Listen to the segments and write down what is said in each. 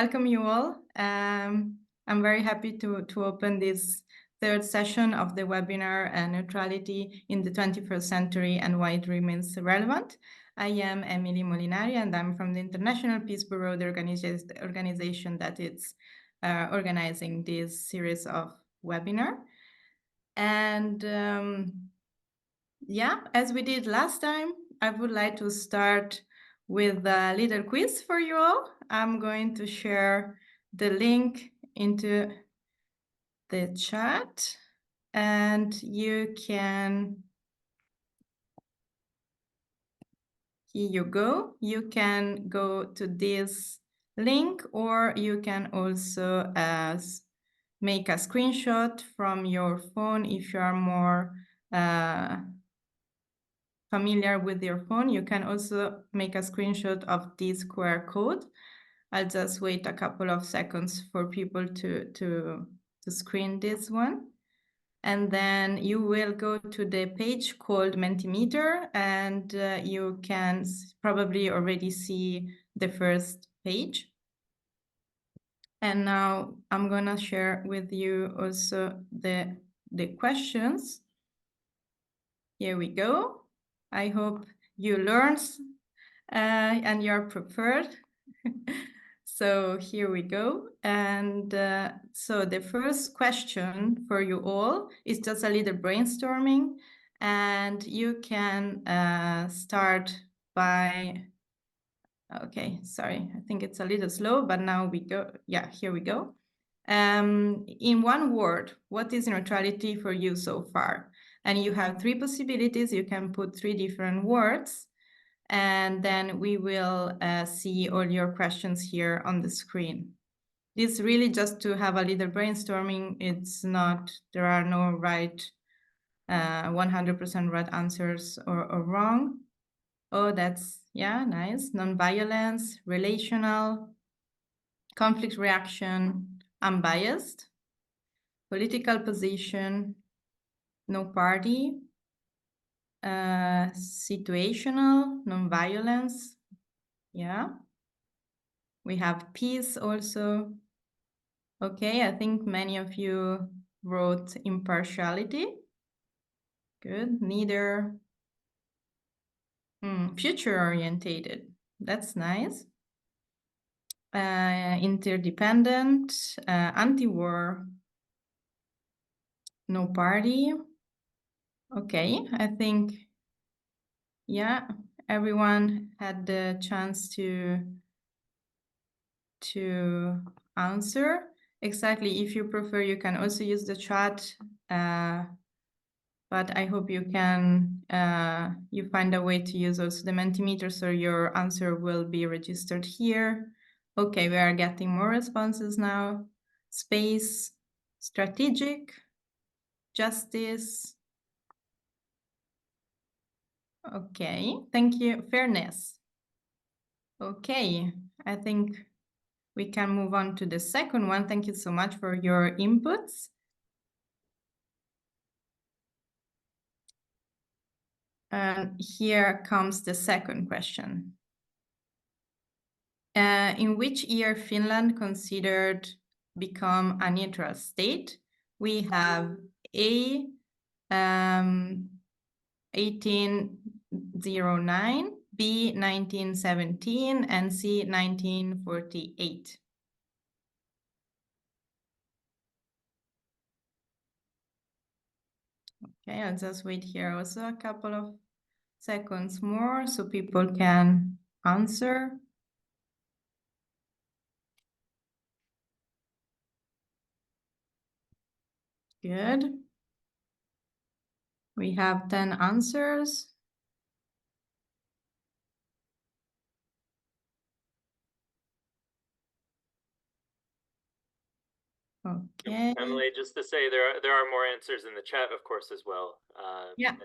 welcome you all. I'm very happy to open this third session of the webinar Neutrality in the 21st Century and Why It Remains Relevant. I am Emily Molinari and I'm from the International Peace Bureau, the organization that is organizing this series of webinar. And yeah, as we did last time, I would like to start with a little quiz for you all. I'm going to share the link into the chat and you can, here you go. You can go to this link or you can also make a screenshot from your phone if you are more familiar with your phone. You can also make a screenshot of this QR code. I'll just wait a couple of seconds for people to screen this one. And then you will go to the page called Mentimeter and you can probably already see the first page. And now I'm gonna share with you also the questions. Here we go. I hope you learned and you're prepared. So here we go. And so the first question for you all is just a little brainstorming. And you can start by, okay, sorry, I think it's a little slow, but now we go. Yeah, here we go. In one word, what is neutrality for you so far? And you have three possibilities. You can put three different words. And then we will see all your questions here on the screen. This really just to have a little brainstorming. It's not, there are no right, 100% right answers or wrong. Oh, that's, yeah, nice. Non-violence, relational, conflict reaction, unbiased, political position, no party, situational, non-violence, yeah. We have peace also. Okay, I think many of you wrote impartiality. Good, neither. Future-orientated, that's nice. Interdependent, anti-war, no party. Okay, I think, yeah, everyone had the chance to answer. Exactly, if you prefer, you can also use the chat, but I hope you can, you find a way to use also the Mentimeter, so your answer will be registered here. Okay, we are getting more responses now. Space, strategic, justice. Okay, thank you. Fairness. Okay, I think we can move on to the second one. Thank you so much for your inputs. And here comes the second question. In which year Finland considered become a neutral state? We have A, 1809, B, 1917, and C, 1948. Okay, I'll just wait here also a couple of seconds more so people can answer. Good. We have 10 answers. Okay. Emily, just to say there are more answers in the chat, of course, as well. Yeah.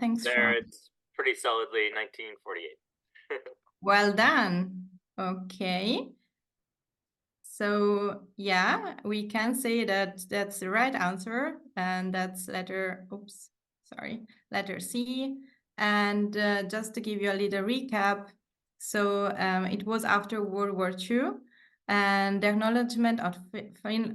Thanks. There, it's pretty solidly 1948. Well done. Okay. So yeah, we can say that that's the right answer, and that's letter C. And just to give you a little recap, so it was after World War II And the acknowledgement of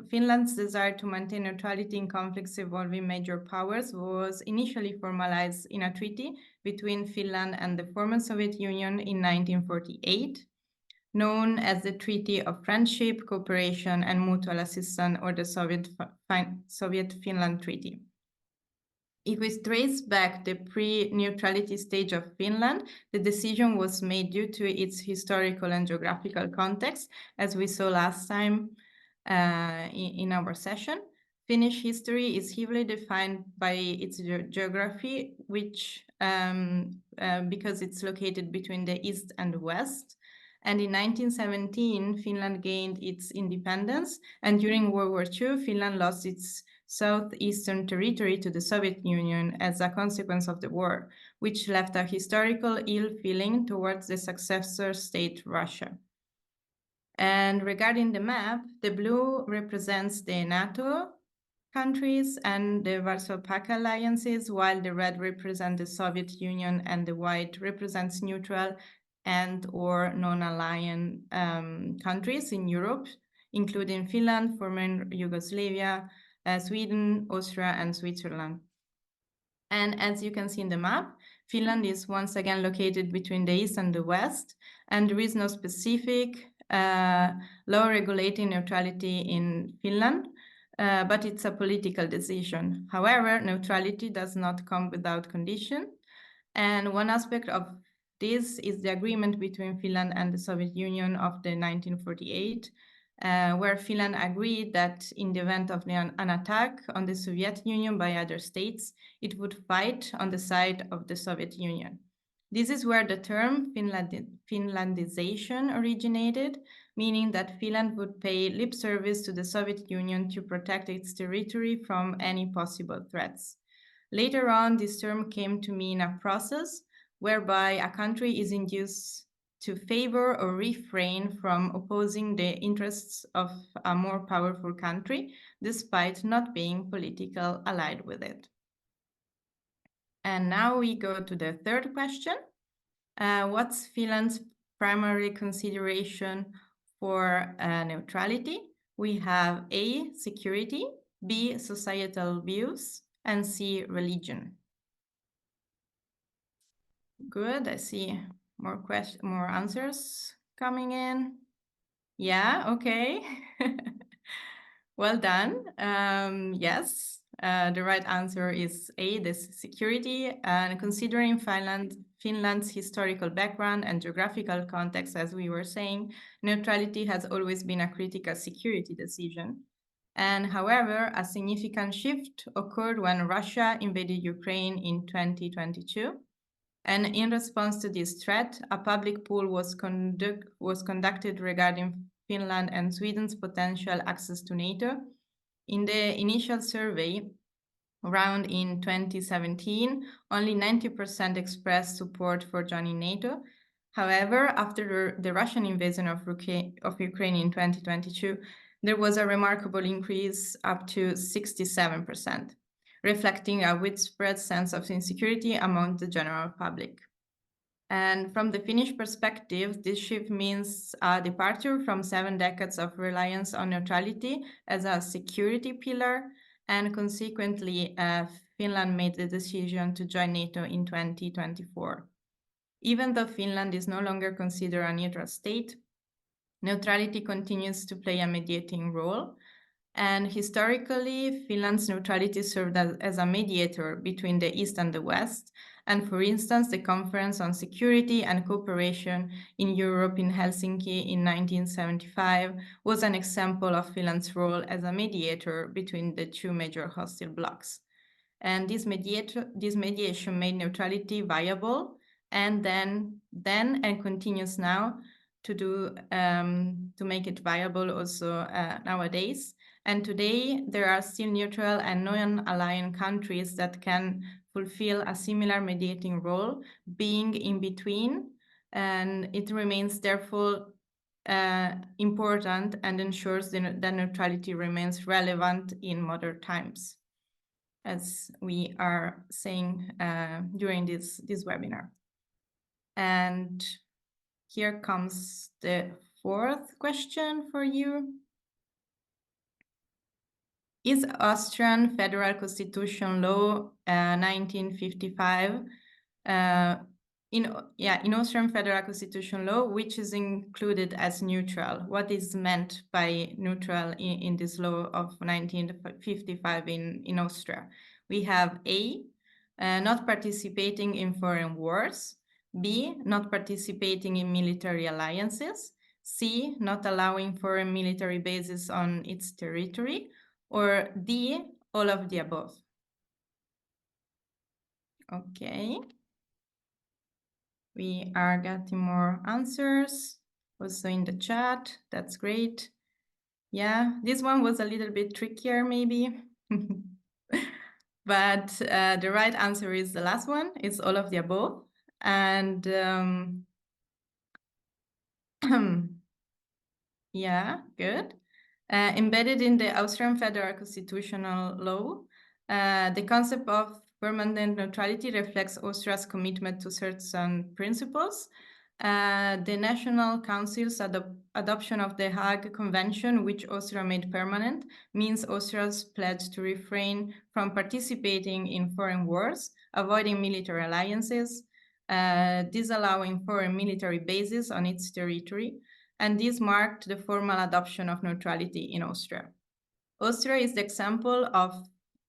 Finland's desire to maintain neutrality in conflicts involving major powers was initially formalized in a treaty between Finland and the former Soviet Union in 1948, known as the Treaty of Friendship, Cooperation and Mutual Assistance, or the Soviet-Finland Treaty. If we trace back the pre-neutrality stage of Finland, the decision was made due to its historical and geographical context, as we saw last time in our session. Finnish history is heavily defined by its geography, which because it's located between the east and the west. And in 1917, Finland gained its independence, and during World War II, Finland lost its southeastern territory to the Soviet Union as a consequence of the war, which left a historical ill feeling towards the successor state, Russia. And regarding the map, the blue represents the NATO countries and the Warsaw Pact alliances, while the red represents the Soviet Union and the white represents neutral and or non-aligned countries in Europe, including Finland, former Yugoslavia, Sweden, Austria, and Switzerland. And as you can see in the map, Finland is once again located between the east and the west, and there is no specific law regulating neutrality in Finland, but it's a political decision. However, neutrality does not come without condition, and one aspect of this is the agreement between Finland and the Soviet Union of the 1948, where Finland agreed that in the event of an attack on the Soviet Union by other states, it would fight on the side of the Soviet Union. This is where the term Finlandization originated, meaning that Finland would pay lip service to the Soviet Union to protect its territory from any possible threats. Later on, this term came to mean a process whereby a country is induced to favor or refrain from opposing the interests of a more powerful country, despite not being politically allied with it. And now we go to the third question. What's Finland's primary consideration for neutrality? We have A, security, B, societal views, and C, religion. Good, I see more answers coming in. Yeah, okay. Well done. Yes, the right answer is A, this security. And considering Finland's historical background and geographical context, as we were saying, neutrality has always been a critical security decision. And however, a significant shift occurred when Russia invaded Ukraine in 2022. And in response to this threat, a public poll was conducted regarding Finland and Sweden's potential access to NATO. In the initial survey, around in 2017, only 90% expressed support for joining NATO. However, after the Russian invasion of Ukraine in 2022, there was a remarkable increase up to 67%. Reflecting a widespread sense of insecurity among the general public. And from the Finnish perspective, this shift means a departure from 7 decades of reliance on neutrality as a security pillar, and consequently, Finland made the decision to join NATO in 2024. Even though Finland is no longer considered a neutral state, neutrality continues to play a mediating role. And historically, Finland's neutrality served as a mediator between the East and the West. And for instance, the Conference on Security and Cooperation in Europe in Helsinki in 1975 was an example of Finland's role as a mediator between the two major hostile blocs. And this mediation made neutrality viable, and then and continues now to make it viable also nowadays. And today, there are still neutral and non-aligned countries that can fulfill a similar mediating role, being in between, and it remains therefore important and ensures that neutrality remains relevant in modern times, as we are saying during this webinar. And here comes the fourth question for you. Is Austrian Federal Constitution Law 1955 in Austrian Federal Constitution Law, which is included as neutral? What is meant by neutral in this law of 1955 in Austria? We have A, not participating in foreign wars, B, not participating in military alliances, C, not allowing foreign military bases on its territory, or D, all of the above? Okay. We are getting more answers also in the chat. That's great. Yeah, this one was a little bit trickier maybe. But the right answer is the last one. It's all of the above. And yeah, good. Embedded in the Austrian Federal Constitutional Law, the concept of permanent neutrality reflects Austria's commitment to certain principles. The National Council's adoption of the Hague Convention, which Austria made permanent, means Austria's pledge to refrain from participating in foreign wars, avoiding military alliances, disallowing foreign military bases on its territory, and this marked the formal adoption of neutrality in Austria. Austria is the example of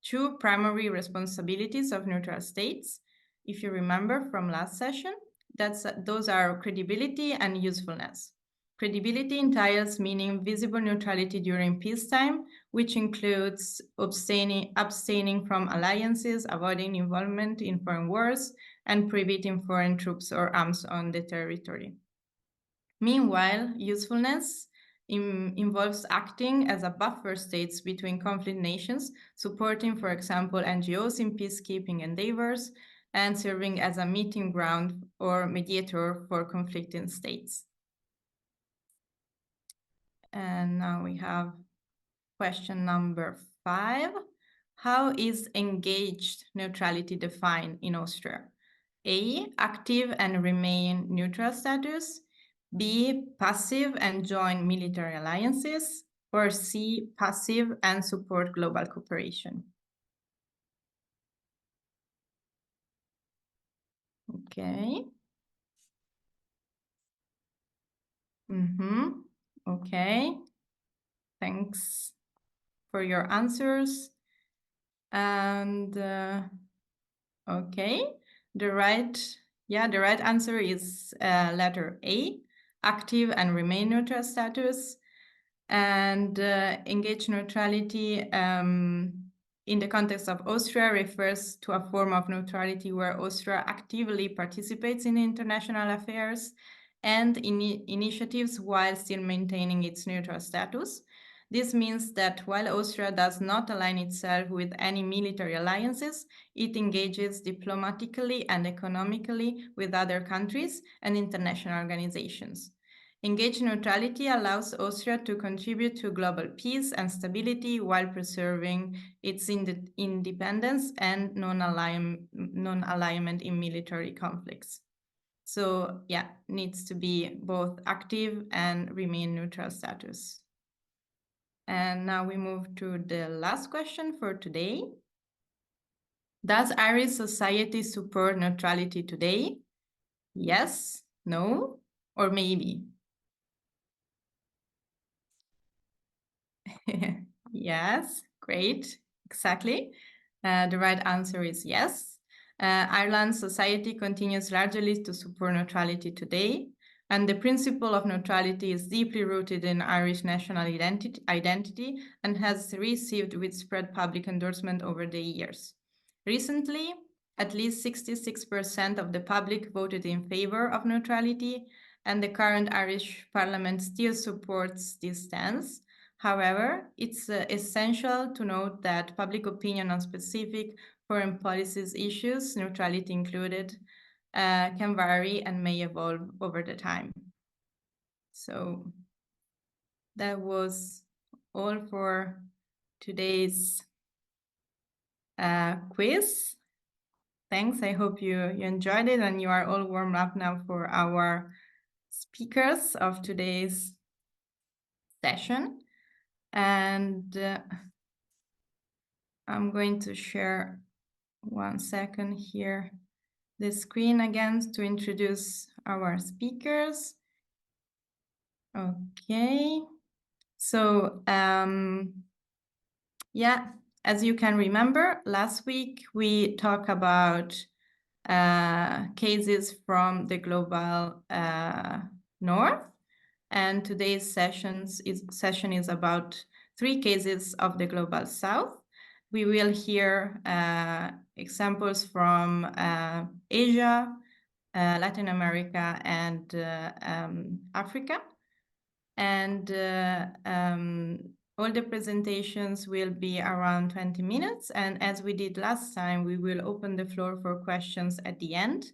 two primary responsibilities of neutral states. If you remember from last session, those are credibility and usefulness. Credibility entails meaning visible neutrality during peacetime, which includes abstaining from alliances, avoiding involvement in foreign wars, and prohibiting foreign troops or arms on the territory. Meanwhile, usefulness involves acting as a buffer states between conflict nations, supporting, for example, NGOs in peacekeeping endeavors, and serving as a meeting ground or mediator for conflicting states. And now we have question number 5. How is engaged neutrality defined in Austria? A, active and remain neutral status. B, passive and join military alliances, or C, passive and support global cooperation? Okay. Okay. Thanks for your answers. And okay, the right answer is letter A, active and remain neutral status. And engaged neutrality in the context of Austria refers to a form of neutrality where Austria actively participates in international affairs and in initiatives while still maintaining its neutral status. This means that while Austria does not align itself with any military alliances, it engages diplomatically and economically with other countries and international organizations. Engaged neutrality allows Austria to contribute to global peace and stability while preserving its independence and non-alignment in military conflicts. So yeah, needs to be both active and remain neutral status. And now we move to the last question for today. Does Irish society support neutrality today? Yes, no, or maybe? Yes, great, exactly. The right answer is yes. Ireland's society continues largely to support neutrality today, and the principle of neutrality is deeply rooted in Irish national identity and has received widespread public endorsement over the years. Recently, at least 66% of the public voted in favor of neutrality, and the current Irish Parliament still supports this stance. However, it's essential to note that public opinion on specific foreign policies issues, neutrality included, can vary and may evolve over the time. So that was all for today's quiz. Thanks. I hope you enjoyed it and you are all warmed up now for our speakers of today's session. And I'm going to share 1 second here the screen again to introduce our speakers. Okay, so yeah, as you can remember, last week we talked about cases from the global north, and today's session is about 3 cases of the global south. We will hear examples from Asia, Latin America, and Africa. And all the presentations will be around 20 minutes. And as we did last time, we will open the floor for questions at the end.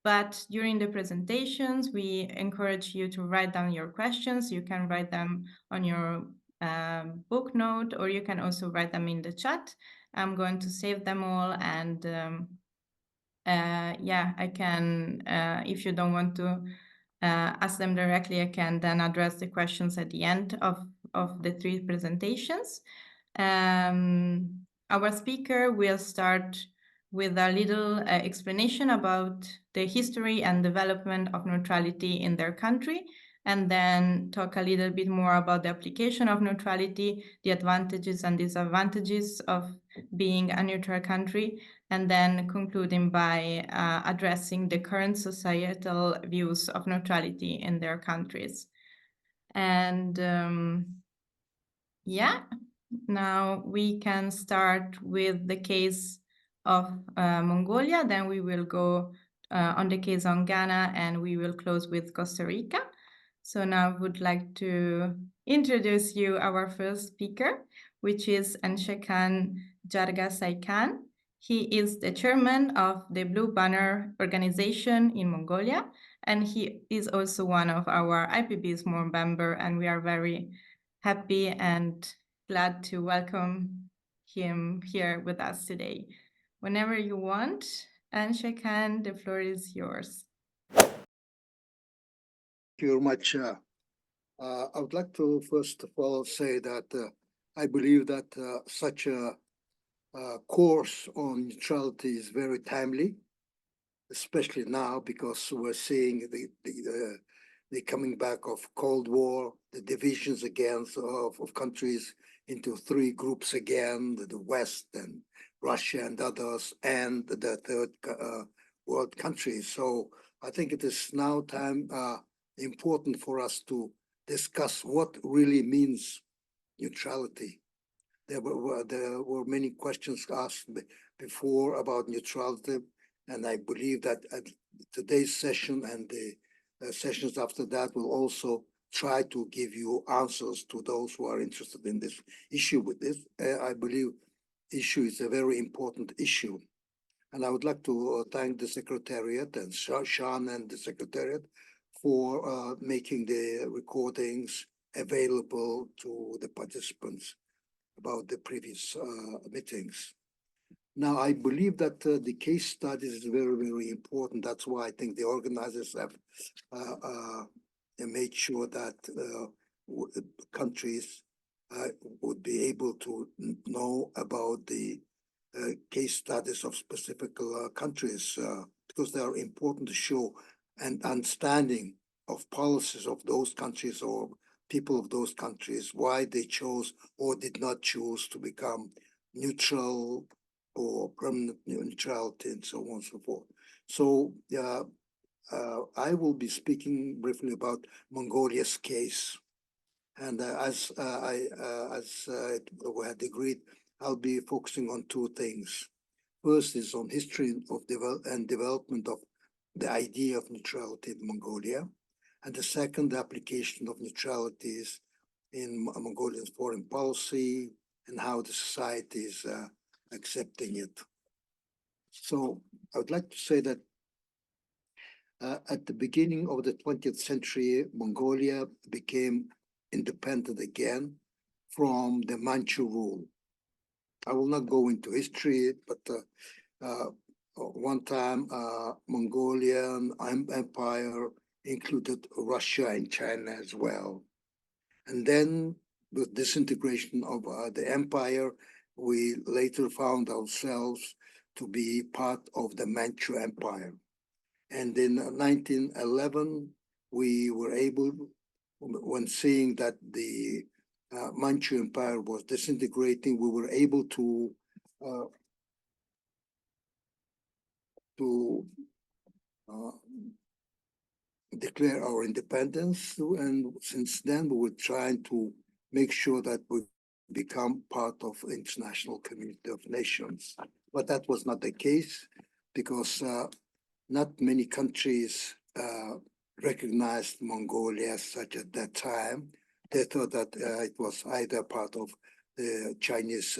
But during the presentations, we encourage you to write down your questions. You can write them on your book note, or you can also write them in the chat. I'm going to save them all. And yeah, I can, if you don't want to ask them directly, I can then address the questions at the end of the 3 presentations. Our speaker will start with a little explanation about the history and development of neutrality in their country, and then talk a little bit more about the application of neutrality, the advantages and disadvantages of being a neutral country, and then concluding by addressing the current societal views of neutrality in their countries. And yeah, now we can start with the case of Mongolia, then we will go on the case on Ghana, and we will close with Costa Rica. So now I would like to introduce you our first speaker, which is Enkhsaikhan Jargalsaikhan. He is the chairman of the Blue Banner organization in Mongolia, and he is also one of our IPB's more member, and we are very happy and glad to welcome him here with us today. Whenever you want, Enkhsaikhan, the floor is yours. Thank you very much. I would like to first of all say that I believe that such a course on neutrality is very timely, especially now because we're seeing the coming back of Cold War, the divisions again of countries into 3 groups again, the West and Russia and others, and the third world countries. So I think it is now time important for us to discuss what really means neutrality. There were many questions asked before about neutrality, and I believe that at today's session and the sessions after that will also try to give you answers to those who are interested in this issue with this. I believe issue is a very important issue. And I would like to thank the Secretariat and Sean and the Secretariat for making the recordings available to the participants about the previous meetings. Now, I believe that the case studies is very, very important. That's why I think the organizers have made sure that countries would be able to know about the case studies of specific countries because they are important to show an understanding of policies of those countries or people of those countries, why they chose or did not choose to become neutral or permanent neutrality and so on and so forth. So I will be speaking briefly about Mongolia's case. And as we had agreed, I'll be focusing on 2 things. First is on history of development of the idea of neutrality in Mongolia. And the second, the application of neutralities in Mongolian foreign policy and how the society is accepting it. So I would like to say that at the beginning of the 20th century, Mongolia became independent again from the Manchu rule. I will not go into history, but one time Mongolian Empire included Russia and China as well. And then with disintegration of the empire, we later found ourselves to be part of the Manchu Empire. And in 1911, we were able, when seeing that the Manchu Empire was disintegrating, we were able to declare our independence. And since then, we were trying to make sure that we become part of international community of nations. But that was not the case, because not many countries recognized Mongolia as such at that time. They thought that it was either part of the Chinese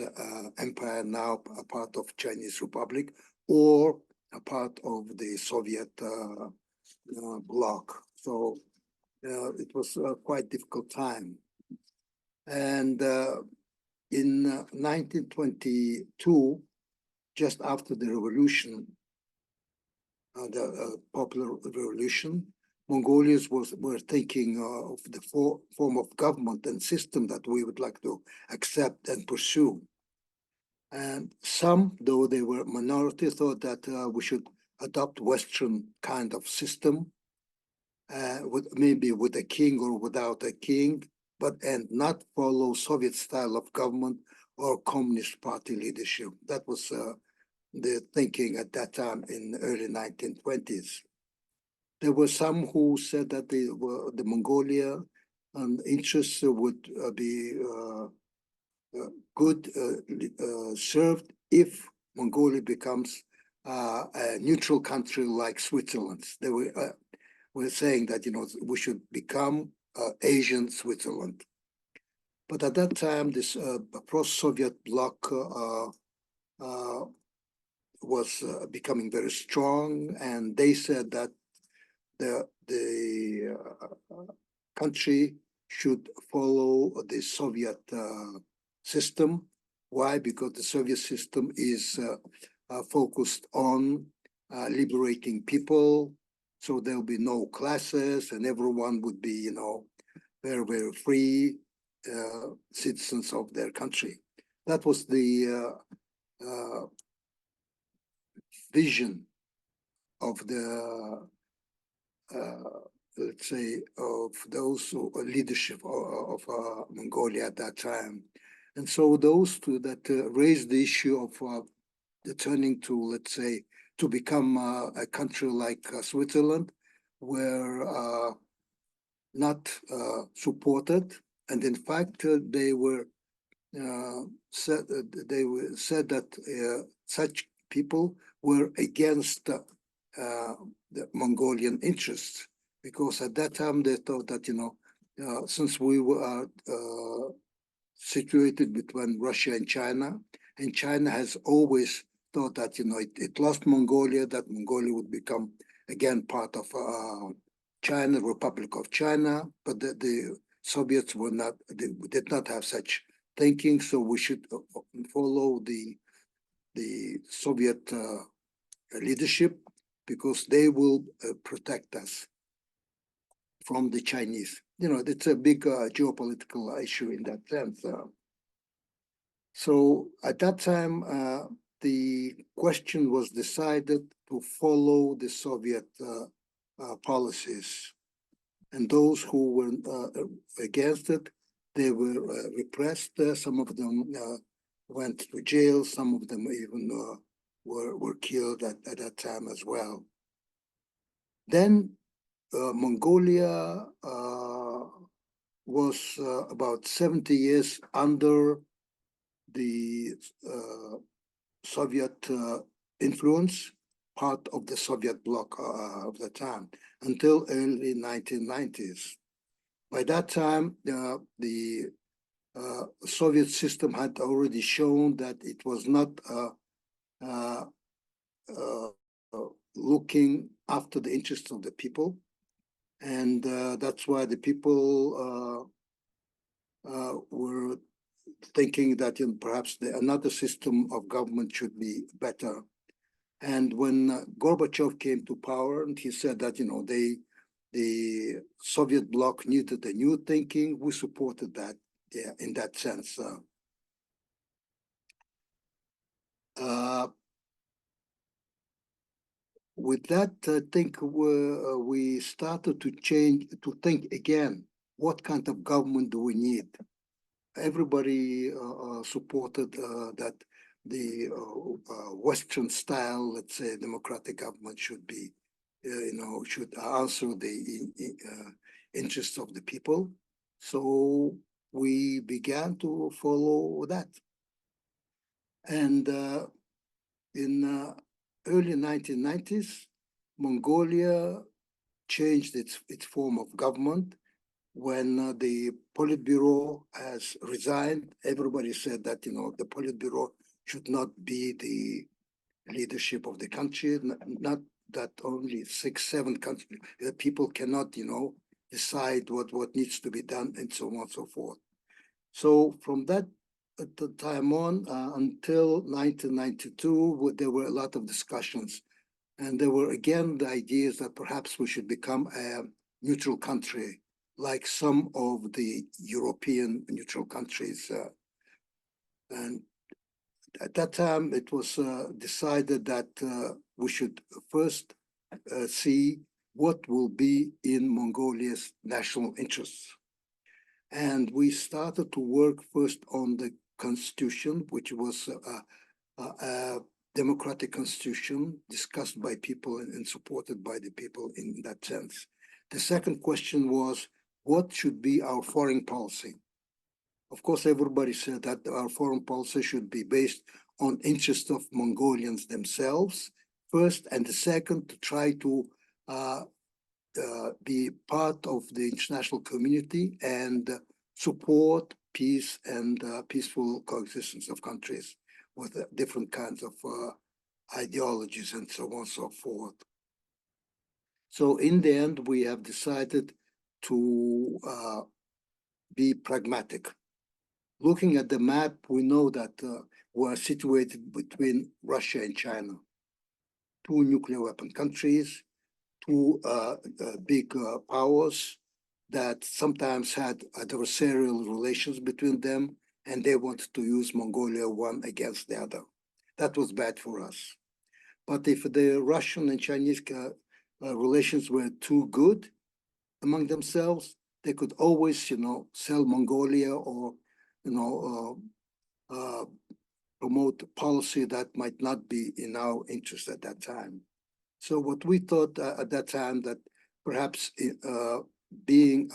Empire, now a part of Chinese Republic, or a part of the Soviet bloc. So it was a quite difficult time. And in 1922, just after the revolution, the popular revolution, Mongolians were thinking of the form of government and system that we would like to accept and pursue. And some, though they were minority, thought that we should adopt Western kind of system, maybe with a king or without a king, and not follow Soviet style of government or Communist Party leadership. That was the thinking at that time in the early 1920s. There were some who said that the Mongolia interests would be good served if Mongolia becomes a neutral country like Switzerland. They were saying that we should become Asian Switzerland. But at that time, this pro-Soviet bloc was becoming very strong, and they said that the country should follow the Soviet system. Why? Because the Soviet system is focused on liberating people, so there will be no classes, and everyone would be, very, very free citizens of their country. That was the vision of the, let's say, of those leadership of Mongolia at that time. And so those two that raised the issue of turning to, let's say, to become a country like Switzerland were not supported. And in fact, they were said that such people were against the Mongolian interests, because at that time they thought that since we were situated between Russia and China has always thought that it lost Mongolia, that Mongolia would become again part of China, Republic of China, but the Soviets were not, they did not have such thinking, so we should follow the Soviet leadership, because they will protect us from the Chinese. It's a big geopolitical issue in that sense. So at that time, the question was decided to follow the Soviet policies. And those who were against it, they were repressed. Some of them went to jail. Some of them even were killed at that time as well. Then Mongolia was about 70 years under the Soviet influence, part of the Soviet bloc of the time, until early 1990s. By that time, the Soviet system had already shown that it was not looking after the interests of the people. And that's why the people were thinking that perhaps another system of government should be better. And when Gorbachev came to power, and he said that they the Soviet bloc needed a new thinking. We supported that, yeah, in that sense. With that, I think we started to think again, what kind of government do we need? Everybody supported that the Western style, let's say, democratic government should be, should answer the interests of the people. So we began to follow that. And in early 1990s, Mongolia changed its form of government. When the Politburo has resigned, everybody said that, the Politburo should not be the leadership of the country, not that only 6, 7 countries, people cannot, decide what needs to be done and so on and so forth. So from that at the time on until 1992, there were a lot of discussions. And there were again the ideas that perhaps we should become a neutral country, like some of the European neutral countries. And at that time, it was decided that we should first see what will be in Mongolia's national interests. And we started to work first on the constitution, which was a democratic constitution discussed by people and supported by the people in that sense. The second question was, what should be our foreign policy? Of course, everybody said that our foreign policy should be based on interests of Mongolians themselves first, and the second, to try to be part of the international community and support peace and peaceful coexistence of countries with different kinds of ideologies and so on and so forth. So in the end, we have decided to be pragmatic. Looking at the map, we know that we're situated between Russia and China, 2 nuclear weapon countries, 2 big powers that sometimes had adversarial relations between them, and they wanted to use Mongolia one against the other. That was bad for us. But if the Russian and Chinese relations were too good among themselves, they could always, sell Mongolia or, promote policy that might not be in our interest at that time. So what we thought at that time, that perhaps being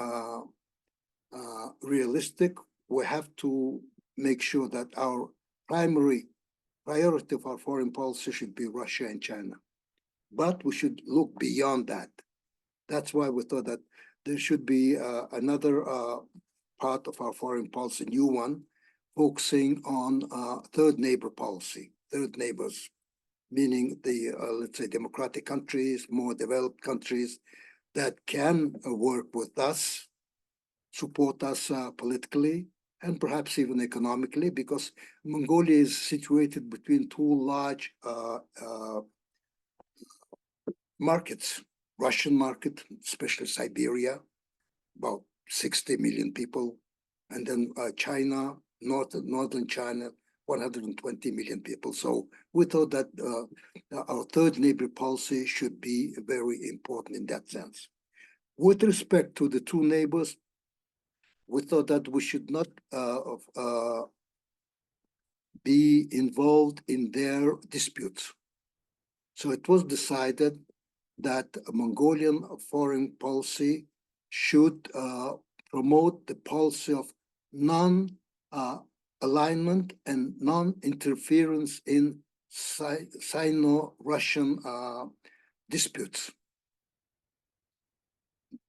realistic, we have to make sure that our primary priority of our foreign policy should be Russia and China. But we should look beyond that. That's why we thought that there should be another part of our foreign policy, new one, focusing on third neighbor policy, third neighbors, meaning the, let's say, democratic countries, more developed countries that can work with us, support us politically, and perhaps even economically, because Mongolia is situated between 2 large markets, Russian market, especially Siberia, about 60 million people, and then China, northern China, 120 million people. So we thought that our third neighbor policy should be very important in that sense. With respect to the 2 neighbors, we thought that we should not be involved in their disputes. So it was decided that a Mongolian foreign policy should promote the policy of non-alignment and non-interference in Sino-Russian disputes,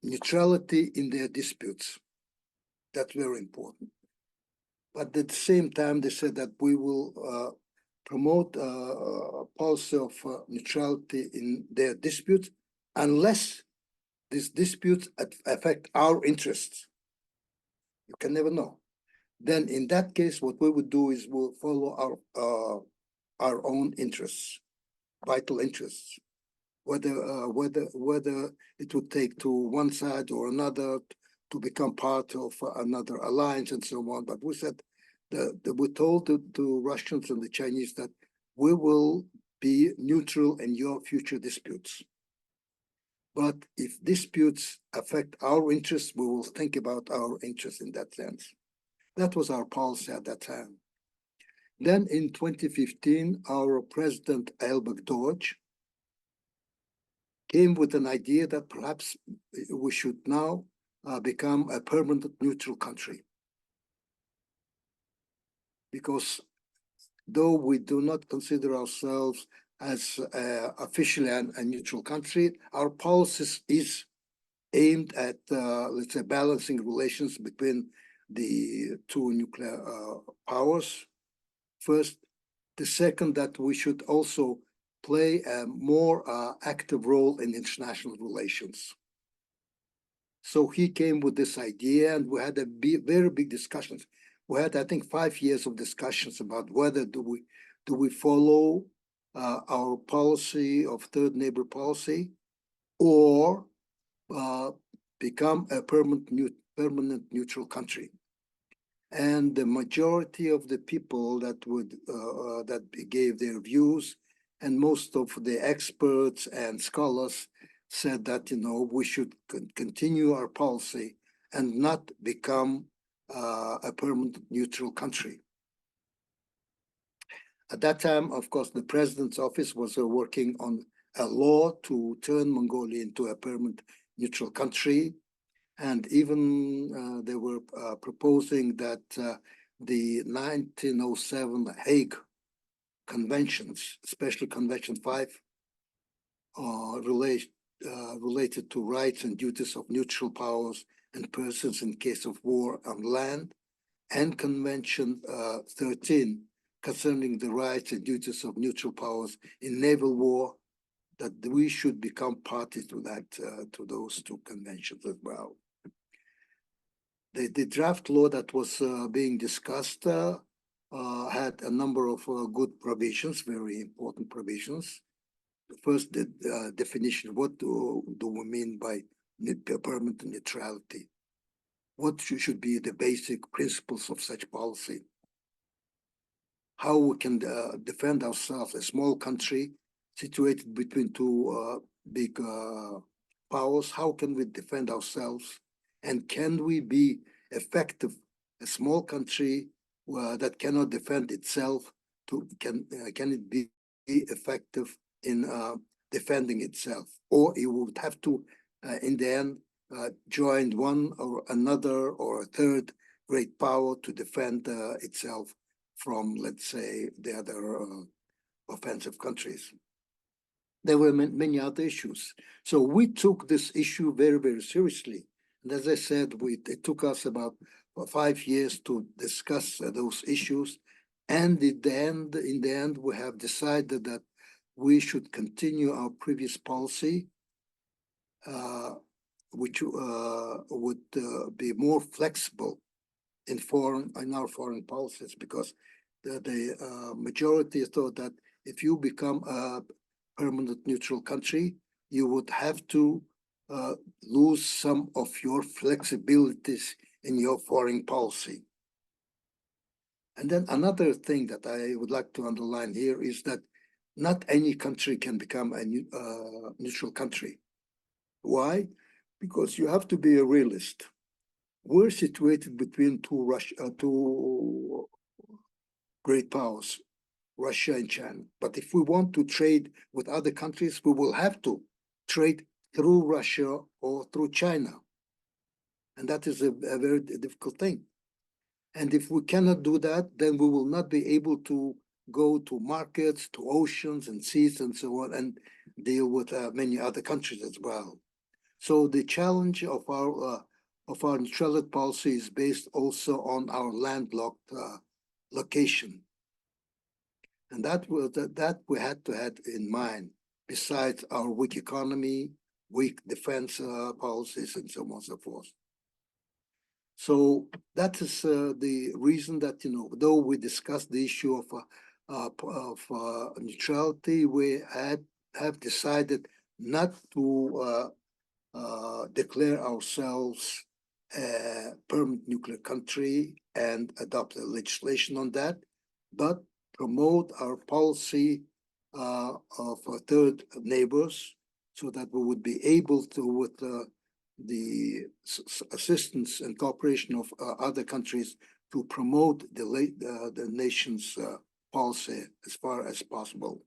neutrality in their disputes. That's very important. But at the same time, they said that we will promote a policy of neutrality in their disputes unless these disputes affect our interests. You can never know. Then in that case, what we would do is we'll follow our own interests, vital interests. whether it would take to one side or another to become part of another alliance and so on. But we said we told the Russians and the Chinese that we will be neutral in your future disputes. But if disputes affect our interests, we will think about our interests in that sense. That was our policy at that time. Then in 2015, our president, Elbek Dodge, came with an idea that perhaps we should now become a permanent neutral country. Because though we do not consider ourselves as officially a neutral country, our policies is aimed at, let's say, balancing relations between the two nuclear powers. First, the second, that we should also play a more active role in international relations. So he came with this idea, and we had very big discussions. We had, I think, 5 years of discussions about whether do we follow our policy of third neighbor policy, or become a permanent neutral country. And the majority of the people that gave their views, and most of the experts and scholars, said that we should continue our policy and not become a permanent neutral country. At that time, of course, the president's office was working on a law to turn Mongolia into a permanent neutral country. And even they were proposing that the 1907 Hague Conventions, especially Convention 5, related to rights and duties of neutral powers and persons in case of war on land, and Convention 13 concerning the rights and duties of neutral powers in naval war, that we should become party to that, to those two conventions as well. The draft law that was being discussed had a number of good provisions, very important provisions. First, the definition: what do we mean by permanent neutrality? What should be the basic principles of such policy? How we can defend ourselves, a small country situated between two big powers? How can we defend ourselves? And can we be effective, a small country that cannot defend itself, can it be effective in defending itself? Or it would have to, in the end, join one or another or a third great power to defend itself from, let's say, the other offensive countries. There were many other issues. So we took this issue very, very seriously. And as I said, it took us about 5 years to discuss those issues. And in the end, we have decided that we should continue our previous policy, which would be more flexible in our foreign policies, because the majority thought that if you become a permanent neutral country, you would have to lose some of your flexibilities in your foreign policy. And then another thing that I would like to underline here is that not any country can become a neutral country. Why? Because you have to be a realist. We're situated between two great powers, Russia and China. But if we want to trade with other countries, we will have to trade through Russia or through China. And that is a very difficult thing. And if we cannot do that, then we will not be able to go to markets, to oceans and seas and so on, and deal with many other countries as well. So the challenge of our neutrality policy is based also on our landlocked location. And that we had to have in mind, besides our weak economy, weak defense policies, and so on and so forth. So that is the reason that, though we discussed the issue of neutrality, we have decided not to declare ourselves a permanent nuclear country and adopt a legislation on that, but promote our policy of third neighbors so that we would be able to, with the assistance and cooperation of other countries, to promote the nation's policy as far as possible.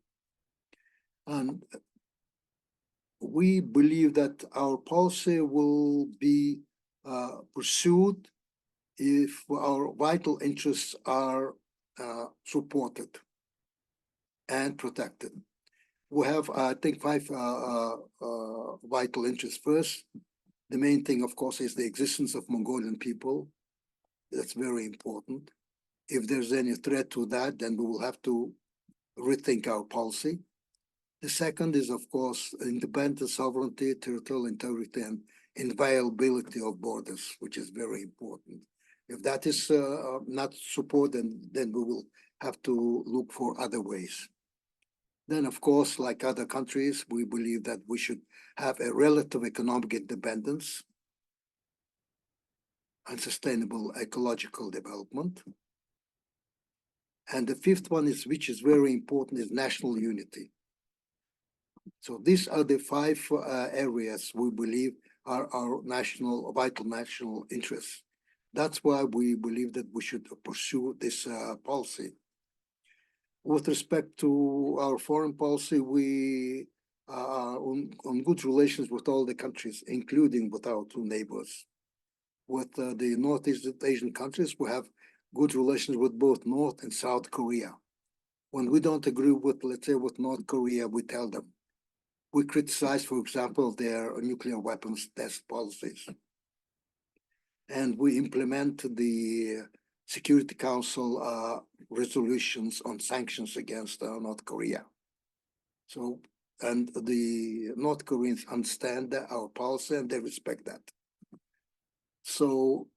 And we believe that our policy will be pursued if our vital interests are supported and protected. We have, I think, five vital interests. First, the main thing, of course, is the existence of Mongolian people. That's very important. If there's any threat to that, then we will have to rethink our policy. The second is, of course, independence, sovereignty, territorial integrity, and inviolability of borders, which is very important. If that is not supported, then we will have to look for other ways. Then, of course, like other countries, we believe that we should have a relative economic independence and sustainable ecological development. And the fifth one is, which is very important, is national unity. So these are the five areas we believe are our vital national interests. That's why we believe that we should pursue this policy. With respect to our foreign policy, we are on good relations with all the countries, including with our two neighbors. With the Northeast Asian countries, we have good relations with both North and South Korea. When we don't agree with, let's say, with North Korea, we tell them. We criticize, for example, their nuclear weapons test policies. And we implement the Security Council resolutions on sanctions against North Korea. So, and the North Koreans understand our policy and they respect that. So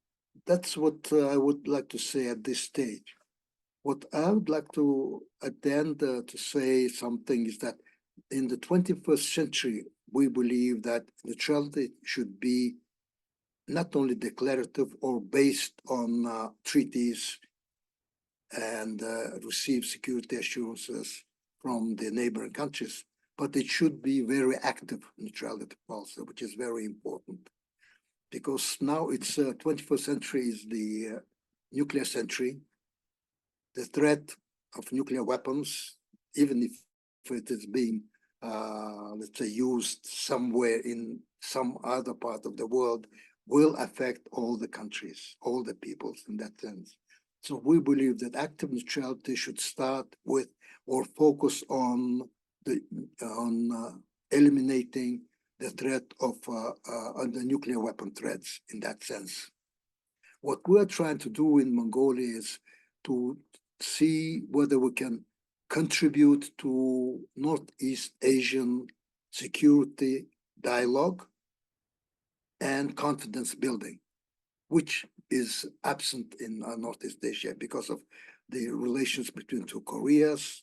that's what I would like to say at this stage. What I would like to at the end to say something is that in the 21st century, we believe that neutrality should be not only declarative or based on treaties and receive security assurances from the neighboring countries, but it should be very active neutrality policy, which is very important. Because now it's 21st century is the nuclear century. The threat of nuclear weapons, even if it is being, let's say, used somewhere in some other part of the world, will affect all the countries, all the peoples in that sense. So we believe that active neutrality should start with or focus on eliminating the threat of the nuclear weapon threats in that sense. What we're trying to do in Mongolia is to see whether we can contribute to Northeast Asian security dialogue and confidence building, which is absent in Northeast Asia because of the relations between two Koreas,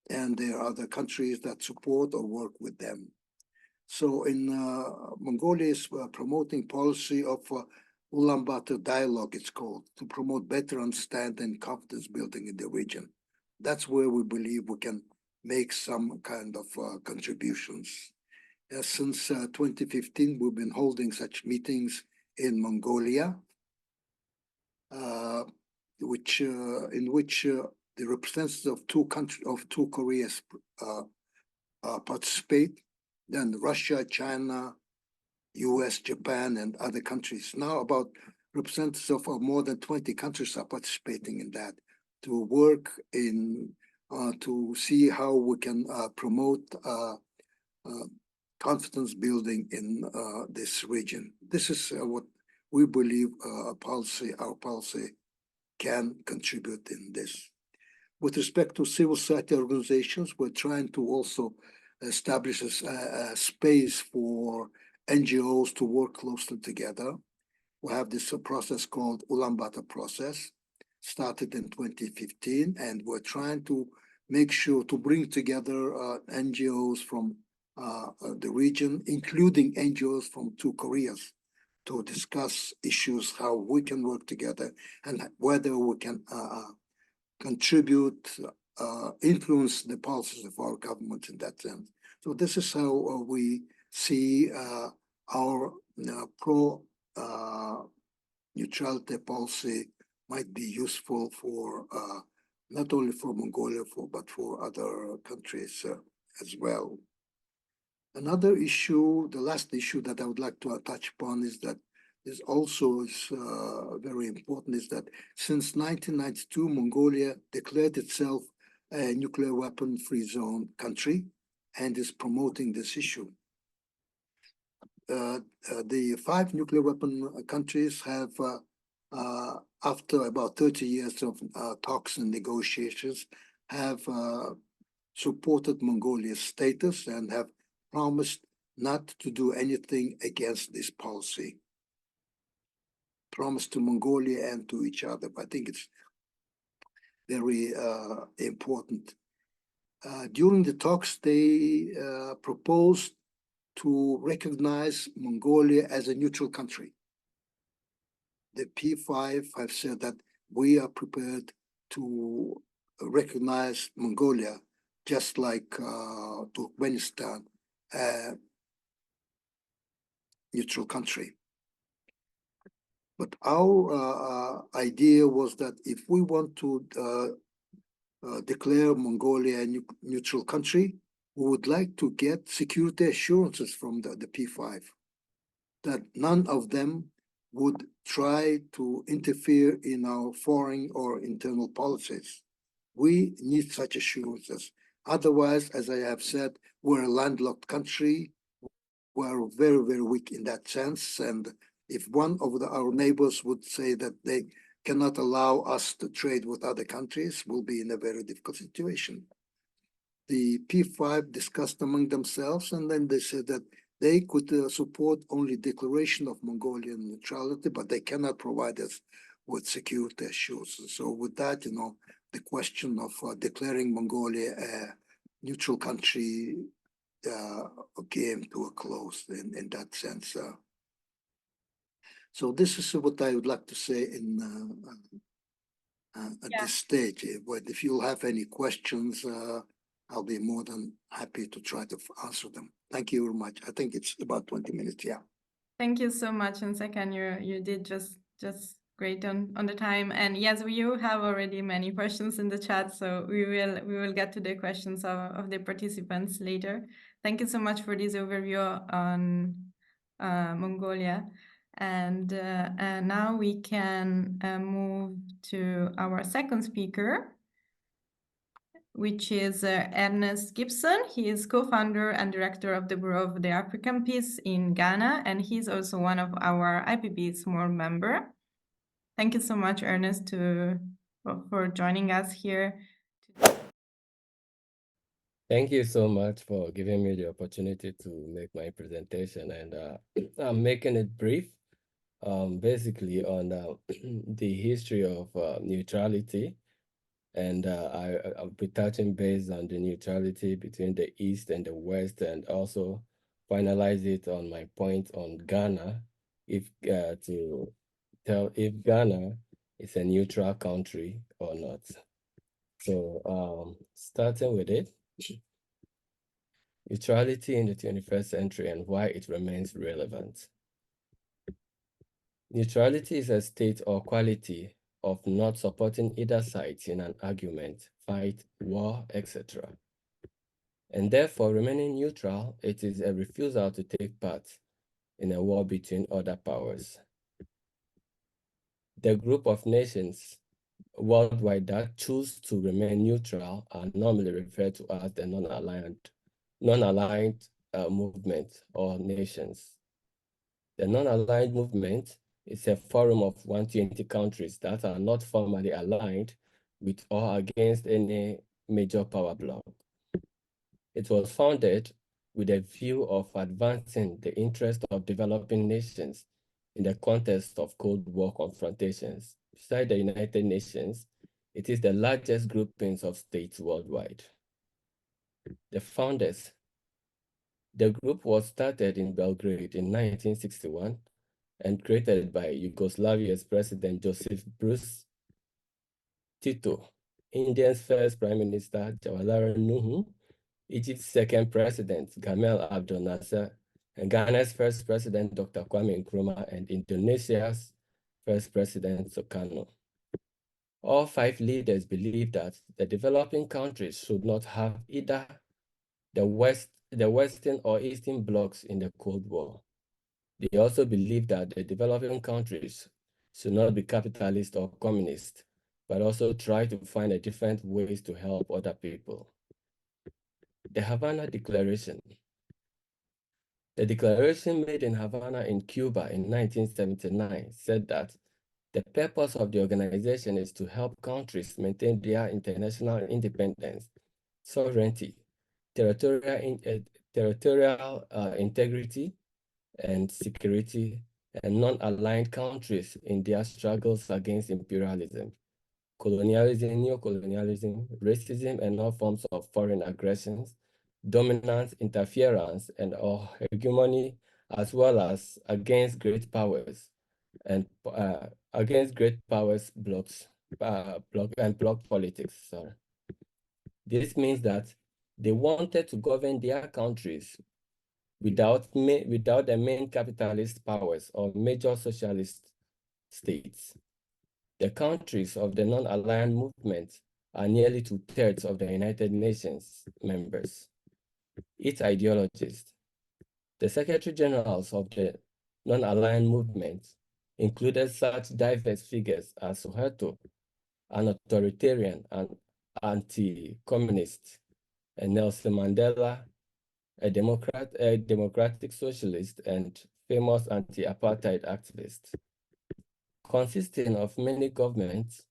and there are other countries that support or work with them. So in Mongolia is promoting policy of Ulaanbaatar dialogue, it's called, to promote better understanding and confidence building in the region. That's where we believe we can make some kind of contributions. Since 2015, we've been holding such meetings in Mongolia, in which the representatives of two Koreas participate. Then Russia, China, US, Japan, and other countries. Now about representatives of more than 20 countries are participating in that to work in, to see how we can promote confidence building in this region. This is what we believe our policy can contribute in this. With respect to civil society organizations, we're trying to also establish a space for NGOs to work closely together. We have this process called Ulaanbaatar process, started in 2015, and we're trying to make sure to bring together NGOs from the region, including NGOs from 2 Koreas, to discuss issues, how we can work together, and whether we can contribute, influence the policies of our government in that sense. So this is how we see our pro neutrality policy might be useful for not only for Mongolia, but for other countries as well. Another issue, the last issue that I would like to touch upon is that is also very important, is that since 1992, Mongolia declared itself a nuclear weapon-free zone country and is promoting this issue. The 5 nuclear weapon countries have, after about 30 years of talks and negotiations, have supported Mongolia's status and have promised not to do anything against this policy. Promised to Mongolia and to each other. I think it's very important. During the talks, they proposed to recognize Mongolia as a neutral country. The P5 have said that we are prepared to recognize Mongolia, just like Turkmenistan, a neutral country. But our idea was that if we want to declare Mongolia a neutral country, we would like to get security assurances from the P5 that none of them would try to interfere in our foreign or internal policies. We need such assurances. Otherwise, as I have said, we're a landlocked country. We're very, very weak in that sense. And if one of our neighbors would say that they cannot allow us to trade with other countries, we'll be in a very difficult situation. The P5 discussed among themselves, and then they said that they could support only declaration of Mongolian neutrality, but they cannot provide us with security assurances. So with that, the question of declaring Mongolia a neutral country came to a close in that sense. So this is what I would like to say at this stage. But if you have any questions, I'll be more than happy to try to answer them. Thank you very much. I think it's about 20 minutes. Yeah. Thank you so much, Enkhsaikhan. You did just great on the time. And yes, you have already many questions in the chat, so we will get to the questions of the participants later. Thank you so much for this overview on Mongolia. And now we can move to our second speaker, which is Ernest Gibson. He is co-founder and director of the Bureau of the African Peace in Ghana, and he's also one of our IPB small member. Thank you so much, Ernest, for joining us here. Thank you so much for giving me the opportunity to make my presentation, and I'm making it brief, basically on the history of neutrality. And I'll be touching base on the neutrality between the East and the West, and also finalize it on my point on Ghana, to tell if Ghana is a neutral country or not. So starting with it, neutrality in the 21st century and why it remains relevant. Neutrality is a state or quality of not supporting either side in an argument, fight, war, etc. And therefore, remaining neutral, it is a refusal to take part in a war between other powers. The group of nations worldwide that choose to remain neutral are normally referred to as the non-aligned movement or nations. The non-aligned movement is a forum of 120 countries that are not formally aligned with or against any major power bloc. It was founded with a view of advancing the interest of developing nations in the context of Cold War confrontations. Beside the United Nations, it is the largest groupings of states worldwide. The founders The group was started in Belgrade in 1961 and created by Yugoslavia's President Joseph Broz Tito, India's first Prime Minister Jawaharlal Nehru, Egypt's second President Gamal Abdel Nasser, and Ghana's first President Dr. Kwame Nkrumah, and Indonesia's first President Sukarno. All five leaders believed that the developing countries should not have either the Western or Eastern blocs in the Cold War. They also believed that the developing countries should not be capitalist or communist, but also try to find a different ways to help other people. The Havana Declaration. The declaration made in Havana in Cuba in 1979 said that the purpose of the organization is to help countries maintain their international independence, sovereignty, territorial integrity, and security, and non-aligned countries in their struggles against imperialism, colonialism, neocolonialism, racism, and all forms of foreign aggressions, dominance, interference, and/or hegemony, as well as against great powers and bloc politics. Sorry. This means that they wanted to govern their countries without the main capitalist powers or major socialist states. The countries of the non-aligned movement are nearly 2/3 of the United Nations members. Its ideologists. The Secretary Generals of the non-aligned movement included such diverse figures as Suharto, an authoritarian and anti-communist, and Nelson Mandela, a democratic socialist and famous anti-apartheid activist. Consisting of many governments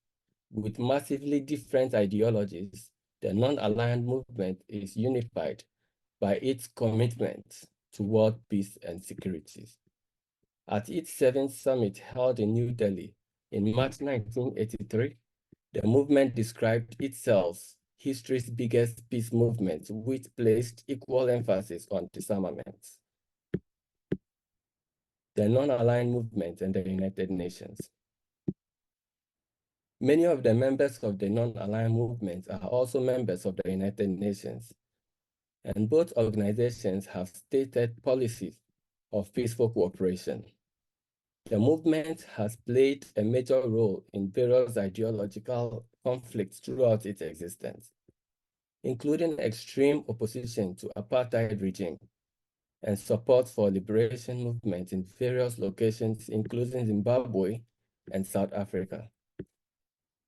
with massively different ideologies, the non-aligned movement is unified by its commitment to world peace and security. At its 7th summit held in New Delhi in March 1983, the movement described itself history's biggest peace movement, which placed equal emphasis on disarmament. The non-aligned movement and the United Nations. Many of the members of the non-aligned movement are also members of the United Nations, and both organizations have stated policies of peaceful cooperation. The movement has played a major role in various ideological conflicts throughout its existence, including extreme opposition to apartheid regime and support for liberation movements in various locations, including Zimbabwe and South Africa.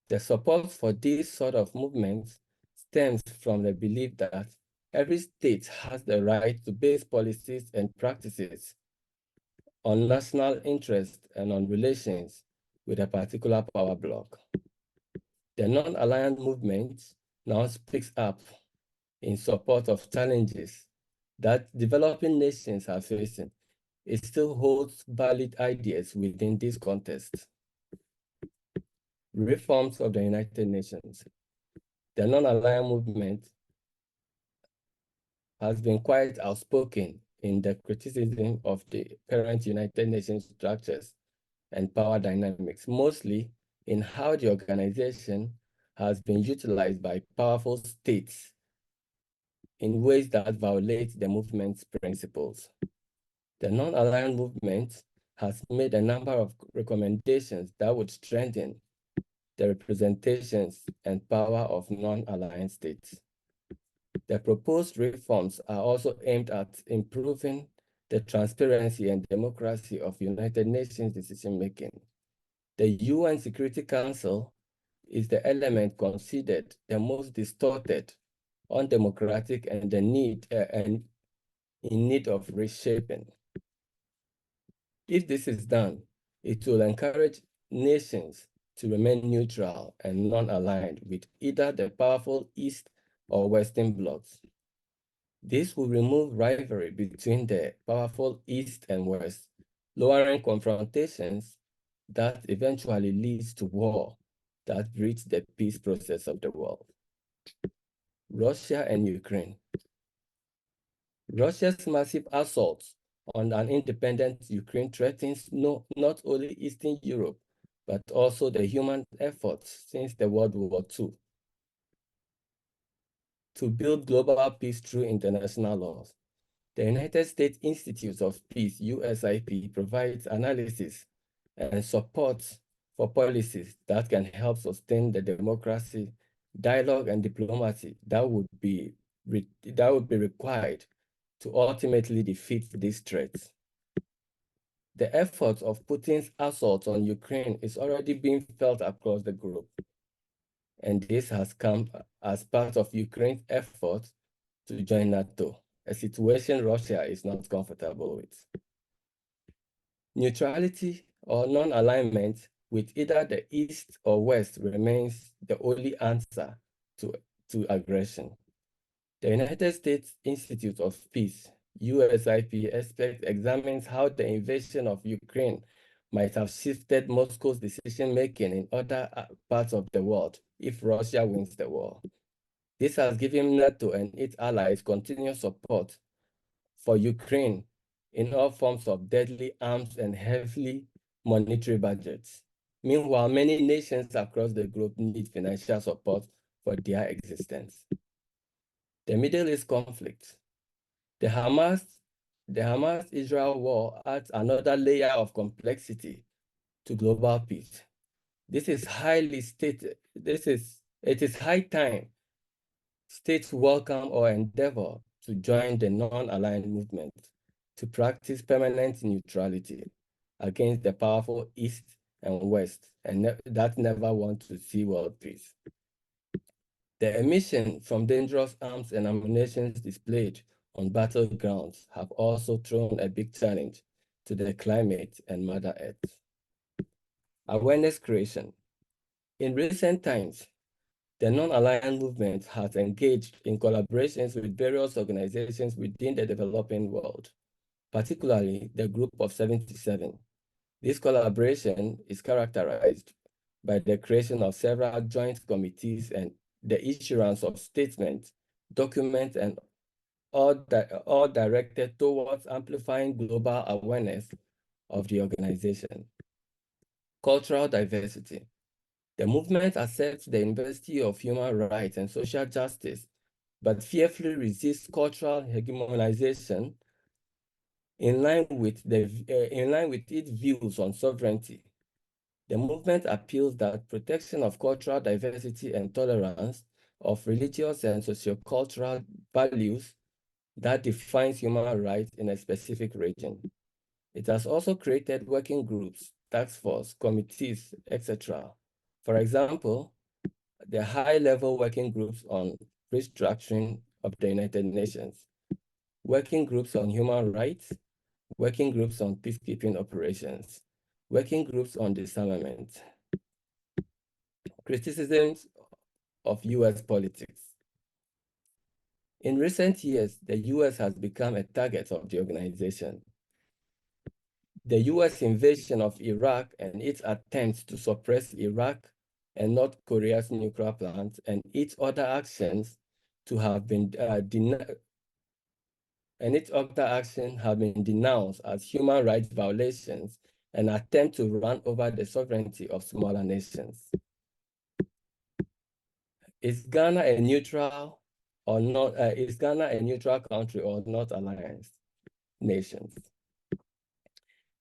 The support for these sort of movements stems from the belief that every state has the right to base policies and practices on national interest and on relations with a particular power bloc. The non-aligned movement now speaks up in support of challenges that developing nations are facing. It still holds valid ideas within this context. Reforms of the United Nations. The non-aligned movement has been quite outspoken in the criticism of the current United Nations structures and power dynamics, mostly in how the organization has been utilized by powerful states in ways that violate the movement's principles. The non-aligned movement has made a number of recommendations that would strengthen the representations and power of non-aligned states. The proposed reforms are also aimed at improving the transparency and democracy of United Nations decision-making. The UN Security Council is the element considered the most distorted, undemocratic, and in need of reshaping. If this is done, it will encourage nations to remain neutral and non-aligned with either the powerful East or Western blocs. This will remove rivalry between the powerful East and West, lowering confrontations that eventually leads to war that breeds the peace process of the world. Russia and Ukraine. Russia's massive assault on an independent Ukraine threatens not only Eastern Europe, but also the human efforts since the World War II to build global peace through international laws. The United States Institute of Peace, USIP, provides analysis and support for policies that can help sustain the democracy, dialogue, and diplomacy that would be required to ultimately defeat these threats. The efforts of Putin's assault on Ukraine is already being felt across the globe, and this has come as part of Ukraine's effort to join NATO, a situation Russia is not comfortable with. Neutrality or non-alignment with either the East or West remains the only answer to aggression. The United States Institute of Peace, USIP, examines how the invasion of Ukraine might have shifted Moscow's decision-making in other parts of the world if Russia wins the war. This has given NATO and its allies continued support for Ukraine in all forms of deadly arms and heavily monetary budgets. Meanwhile, many nations across the globe need financial support for their existence. The Middle East conflict. The Hamas-Israel war adds another layer of complexity to global peace. It is high time states welcome or endeavor to join the non-aligned movement to practice permanent neutrality against the powerful East and West, and that never want to see world peace. The emission from dangerous arms and ammunition displayed on battlegrounds have also thrown a big challenge to the climate and Mother Earth. Awareness creation. In recent times, the non-aligned movement has engaged in collaborations with various organizations within the developing world, particularly the Group of 77. This collaboration is characterized by the creation of several joint committees and the issuance of statements, documents, and all directed towards amplifying global awareness of the organization. Cultural diversity. The movement accepts the University of Human Rights and Social Justice, but fearfully resists cultural hegemonization in line with its views on sovereignty. The movement appeals that protection of cultural diversity and tolerance of religious and sociocultural values that defines human rights in a specific region. It has also created working groups, task force, committees, etc. For example, the high-level working groups on restructuring of the United Nations, working groups on human rights, working groups on peacekeeping operations, working groups on disarmament, criticisms of US politics. In recent years, the US has become a target of the organization. The US invasion of Iraq and its attempts to suppress Iraq and North Korea's nuclear plants and its other actions have been denounced as human rights violations and attempt to run over the sovereignty of smaller nations. Is Ghana a neutral or not? Is Ghana a neutral country or not alliance nations?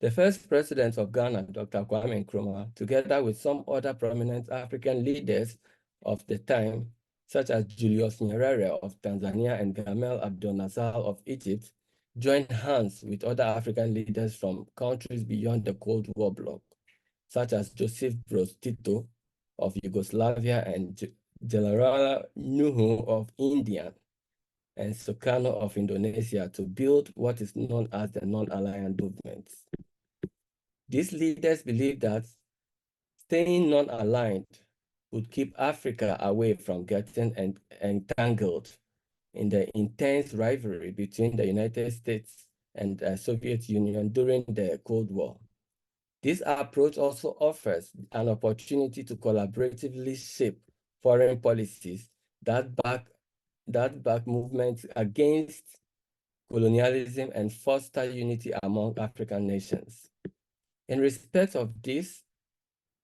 The first president of Ghana, Dr. Kwame Nkrumah, together with some other prominent African leaders of the time, such as Julius Nyerere of Tanzania and Gamal Abdel Nasser of Egypt, joined hands with other African leaders from countries beyond the Cold War bloc, such as Joseph Broz Tito of Yugoslavia and Jawaharlal Nehru of India and Sukarno of Indonesia to build what is known as the non-aligned movements. These leaders believe that staying non-aligned would keep Africa away from getting entangled in the intense rivalry between the United States and the Soviet Union during the Cold War. This approach also offers an opportunity to collaboratively shape foreign policies that back movements against colonialism, and foster unity among African nations. In respect of this,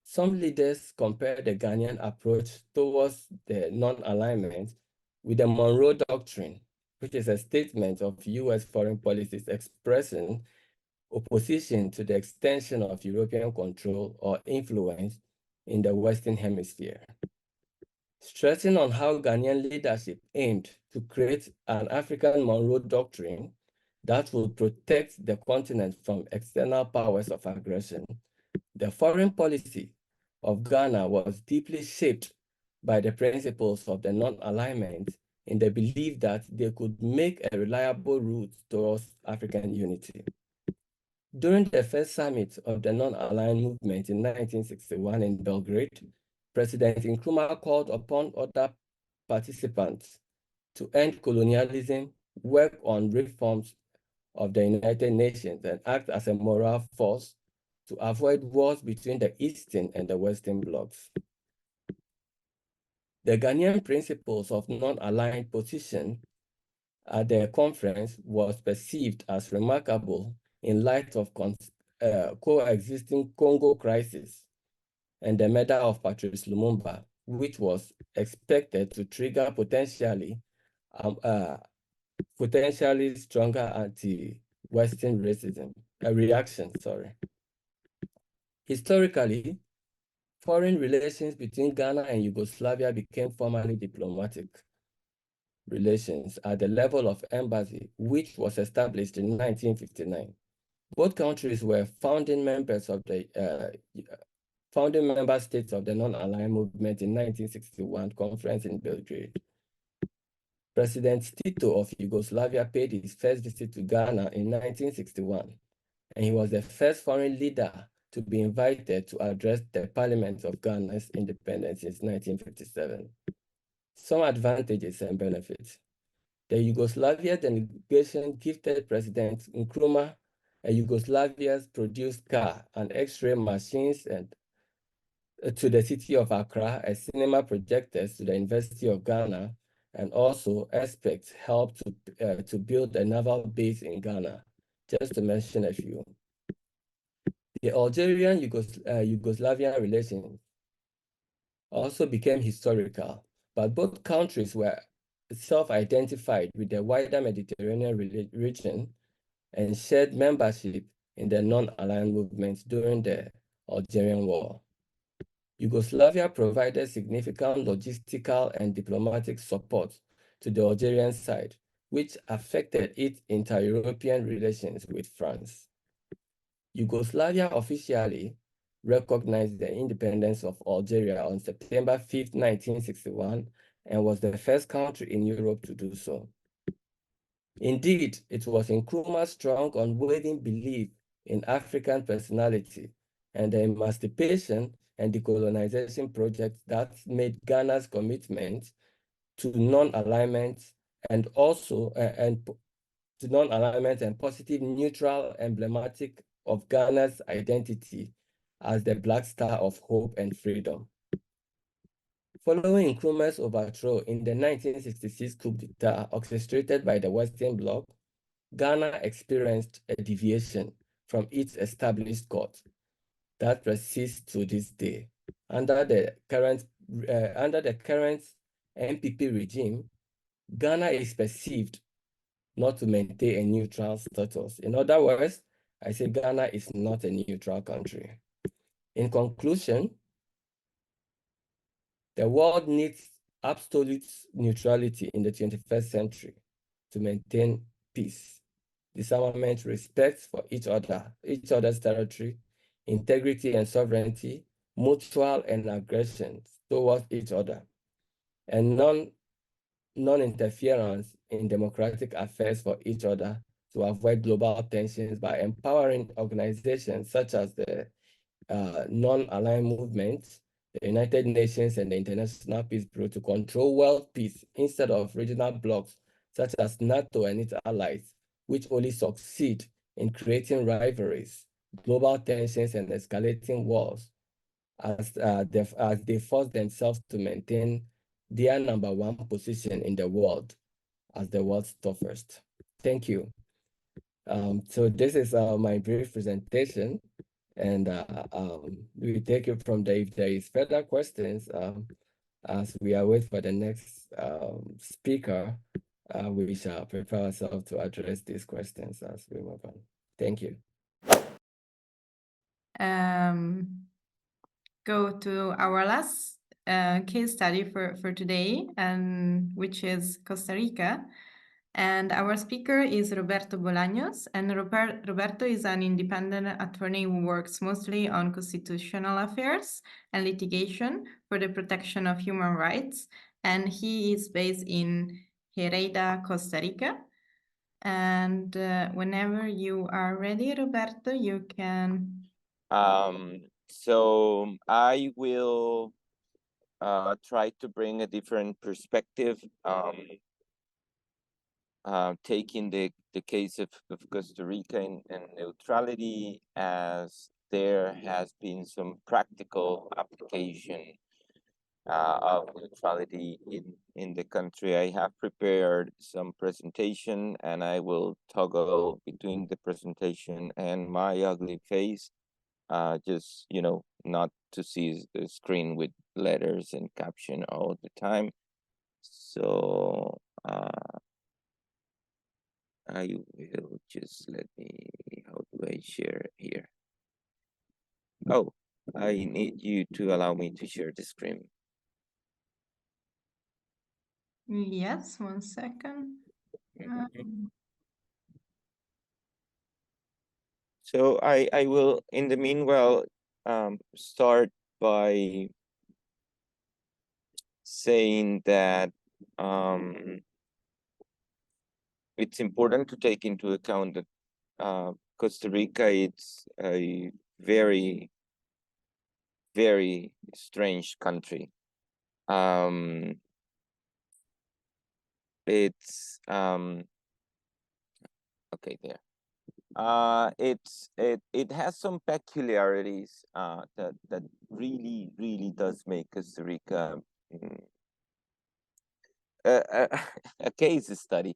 some leaders compare the Ghanaian approach towards the non-alignment with the Monroe Doctrine, which is a statement of US foreign policies expressing opposition to the extension of European control or influence in the Western Hemisphere. Stressing on how Ghanaian leadership aimed to create an African Monroe Doctrine that would protect the continent from external powers of aggression, the foreign policy of Ghana was deeply shaped by the principles of the non-alignment in the belief that they could make a reliable route towards African unity. During the first summit of the non-aligned movement in 1961 in Belgrade, President Nkrumah called upon other participants to end colonialism, work on reforms of the United Nations, and act as a moral force to avoid wars between the Eastern and the Western blocs. The Ghanaian principles of non-aligned position at the conference was perceived as remarkable in light of coexisting Congo crisis and the murder of Patrice Lumumba, which was expected to trigger potentially stronger anti-Western racism reaction. Historically, foreign relations between Ghana and Yugoslavia became formally diplomatic relations at the level of embassy, which was established in 1959. Both countries were founding members of the founding member states of the non-aligned movement in 1961 conference in Belgrade. President Tito of Yugoslavia paid his first visit to Ghana in 1961, and he was the first foreign leader to be invited to address the Parliament of Ghana's independence since 1957. Some advantages and benefits. The Yugoslavia delegation gifted President Nkrumah a Yugoslavia's produced car, an X-ray machines, and to the city of Accra, a cinema projectors to the University of Ghana, and also aspects helped to build a naval base in Ghana, just to mention a few. The Algerian-Yugoslavian relations also became historical, but both countries were self-identified with the wider Mediterranean region and shared membership in the non-aligned movement during the Algerian War. Yugoslavia provided significant logistical and diplomatic support to the Algerian side, which affected its inter-European relations with France. Yugoslavia officially recognized the independence of Algeria on September 5, 1961, and was the first country in Europe to do so. Indeed, it was Nkrumah's strong, unwavering belief in African personality and the emancipation and decolonization project that made Ghana's commitment to non-alignment and also to non-alignment and positive neutral emblematic of Ghana's identity as the Black Star of hope and freedom. Following Nkrumah's overthrow in the 1966 coup d'etat orchestrated by the Western Bloc, Ghana experienced a deviation from its established course that persists to this day. Under the current NPP regime, Ghana is perceived not to maintain a neutral status. In other words, I say Ghana is not a neutral country. In conclusion, the world needs absolute neutrality in the 21st century to maintain peace, disarmament, respect for each other's territory, integrity and sovereignty, mutual and aggression towards each other, and non-interference in democratic affairs for each other to avoid global tensions by empowering organizations such as the non-aligned movements, the United Nations, and the International Peace Bureau to control world peace instead of regional blocs such as NATO and its allies, which only succeed in creating rivalries, global tensions, and escalating wars as they force themselves to maintain their #1 position in the world as the world's toughest. Thank you. So this is my brief presentation, and we take it from there. If there is further questions, as we await for the next speaker, we shall prepare ourselves to address these questions as we move on. Thank you. Go to our last case study for today, which is Costa Rica. And our speaker is Roberto Bolaños. And Roberto is an independent attorney who works mostly on constitutional affairs and litigation for the protection of human rights. And he is based in Heredia, Costa Rica. And whenever you are ready, Roberto, you can. So I will try to bring a different perspective, taking the case of Costa Rica and neutrality, as there has been some practical application of neutrality in the country. I have prepared some presentation, and I will toggle between the presentation and my ugly face, just, you know, not to see the screen with letters and caption all the time. So I will just how do I share here? Oh, I need you to allow me to share the screen. Yes, 1 second. So I will, in the meanwhile, start by saying that it's important to take into account that Costa Rica, it's a very, very strange country. It's okay there. It has some peculiarities that really does make Costa Rica a case study.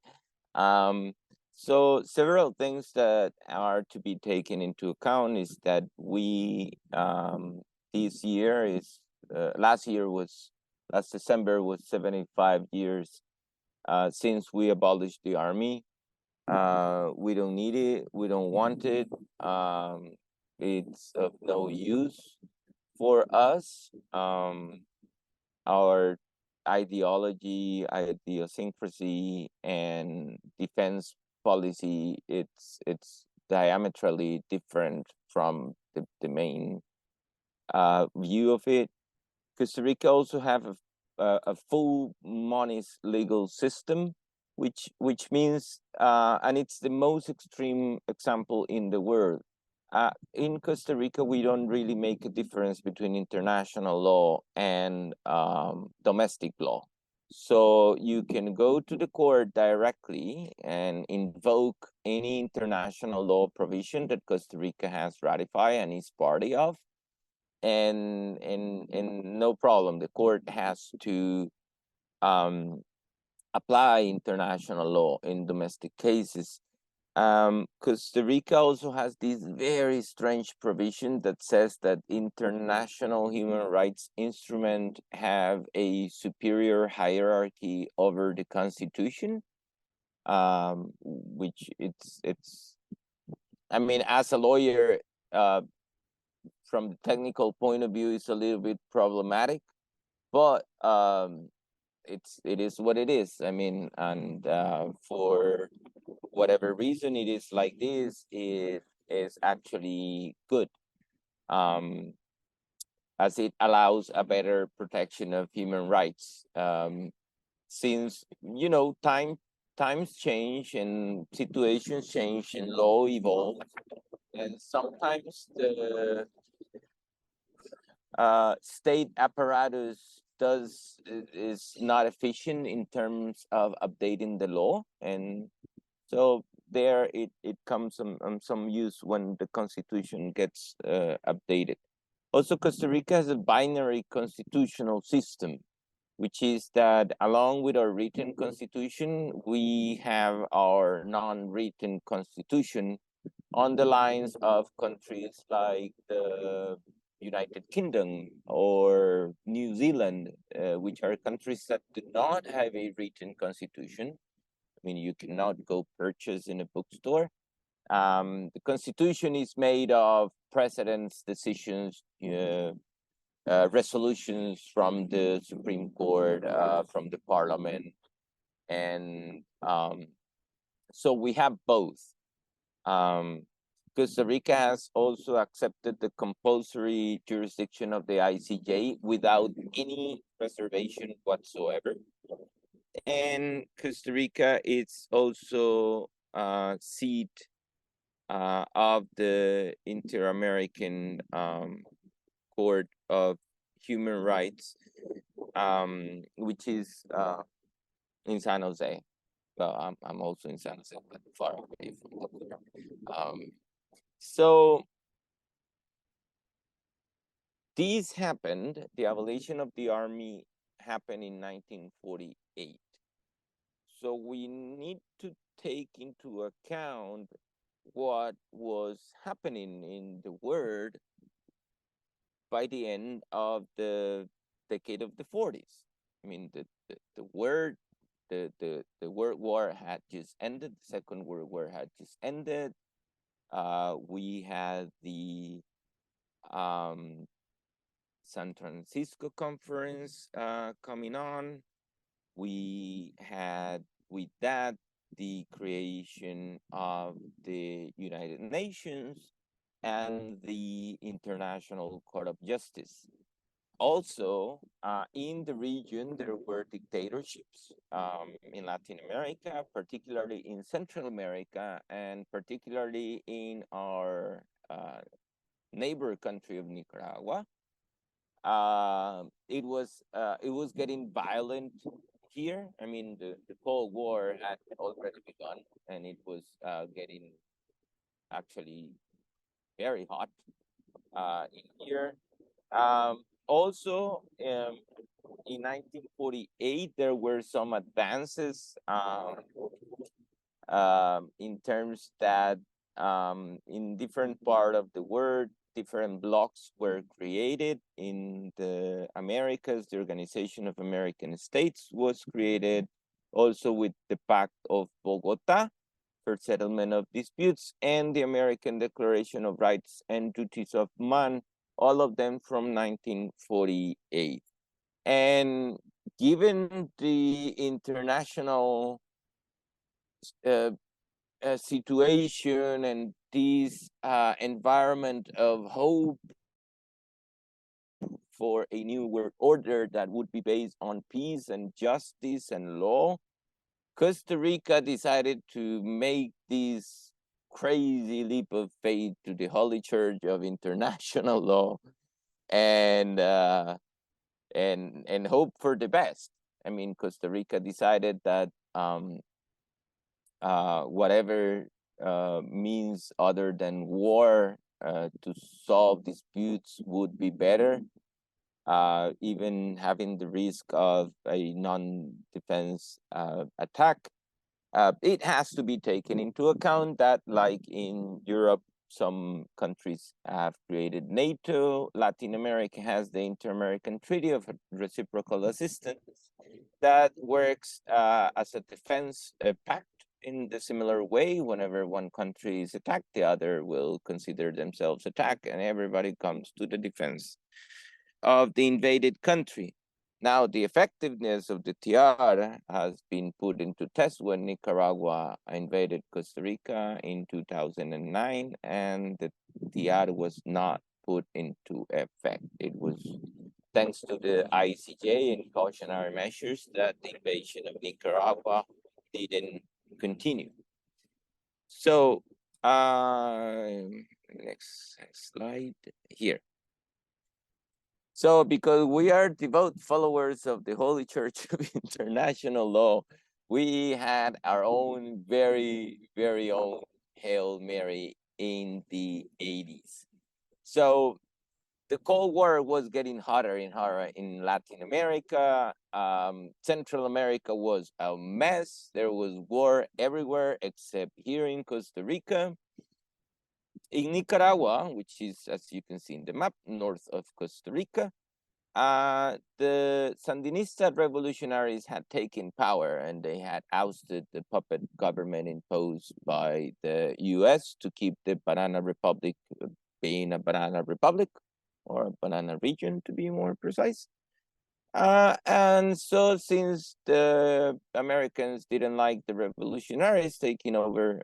So several things that are to be taken into account is that we this year is last December was 75 years since we abolished the army. We don't need it. We don't want it. It's of no use for us. Our ideology, idiosyncrasy, and defense policy, it's diametrally different from the main view of it. Costa Rica also have a full monist legal system, which means, and it's the most extreme example in the world. In Costa Rica, we don't really make a difference between international law and domestic law. So you can go to the court directly and invoke any international law provision that Costa Rica has ratified and is party of, and no problem. The court has to apply international law in domestic cases. Costa Rica also has this very strange provision that says that international human rights instruments have a superior hierarchy over the Constitution, which it's. I mean, as a lawyer, from the technical point of view, it's a little bit problematic, but it is what it is. I mean, and for whatever reason it is like this, it is actually good, as it allows a better protection of human rights, since, you know, times change and situations change and law evolve, and sometimes the state apparatus is not efficient in terms of updating the law, and so there it comes some use when the Constitution gets updated. Also, Costa Rica has a binary constitutional system, which is that along with our written constitution, we have our non-written constitution on the lines of countries like the United Kingdom or New Zealand, which are countries that do not have a written constitution. I mean, you cannot go purchase in a bookstore. The constitution is made of president's decisions, resolutions from the Supreme Court, from the Parliament, and so we have both. Costa Rica has also accepted the compulsory jurisdiction of the ICJ without any reservation whatsoever. And Costa Rica is also seat of the Inter-American Court of Human Rights, which is in San Jose. Well, I'm also in San Jose, but far away from there. So this happened, the abolition of the army happened in 1948. So we need to take into account what was happening in the world by the end of the decade of the 40s. I mean, the World War had just ended, the Second World War had just ended. We had the San Francisco Conference coming on. We had with that the creation of the United Nations and the International Court of Justice. Also, in the region, there were dictatorships in Latin America, particularly in Central America, and particularly in our neighbor country of Nicaragua. It was getting violent here. I mean, the Cold War had already begun, and it was getting actually very hot in here. Also, in 1948, there were some advances in terms that in different part of the world, different blocks were created. In the Americas, the Organization of American States was created, also with the Pact of Bogota for settlement of disputes, and the American Declaration of Rights and Duties of Man, all of them from 1948. And given the international situation and this environment of hope for a new world order that would be based on peace and justice and law, Costa Rica decided to make this crazy leap of faith to the Holy Church of international law and hope for the best. I mean, Costa Rica decided that whatever means other than war to solve disputes would be better, even having the risk of a non-defense attack. It has to be taken into account that, like in Europe, some countries have created NATO. Latin America has the Inter-American Treaty of Reciprocal Assistance that works as a defense pact in the similar way. Whenever one country is attacked, the other will consider themselves attacked, and everybody comes to the defense of the invaded country. Now, the effectiveness of the TR has been put into test when Nicaragua invaded Costa Rica in 2009, and the TR was not put into effect. It was thanks to the ICJ and cautionary measures that the invasion of Nicaragua didn't continue. So, next slide here. So, because we are devout followers of the Holy Church of International Law, we had our own very own Hail Mary in the 80s. So, the Cold War was getting hotter and hotter in Latin America. Central America was a mess. There was war everywhere except here in Costa Rica. In Nicaragua, which is, as you can see in the map, north of Costa Rica, the Sandinista revolutionaries had taken power and they had ousted the puppet government imposed by the US to keep the Banana Republic being a banana republic, or a banana region to be more precise. And so since the Americans didn't like the revolutionaries taking over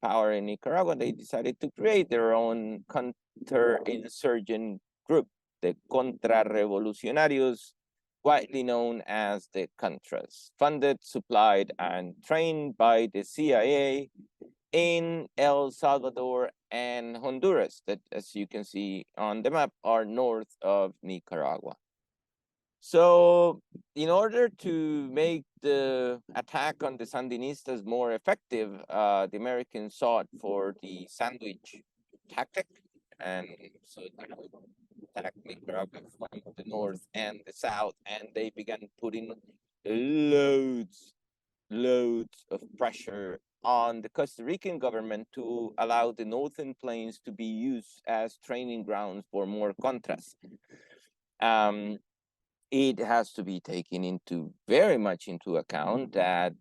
power in Nicaragua, they decided to create their own counter-insurgent group, the Contrarrevolucionarios, widely known as the Contras, funded, supplied, and trained by the CIA in El Salvador and Honduras, that, as you can see on the map, are north of Nicaragua. So in order to make the attack on the Sandinistas more effective, the Americans sought for the sandwich tactic. And so they attacked Nicaragua from the north and the south, and they began putting loads of pressure on the Costa Rican government to allow the northern plains to be used as training grounds for more Contras. It has to be taken very much into account that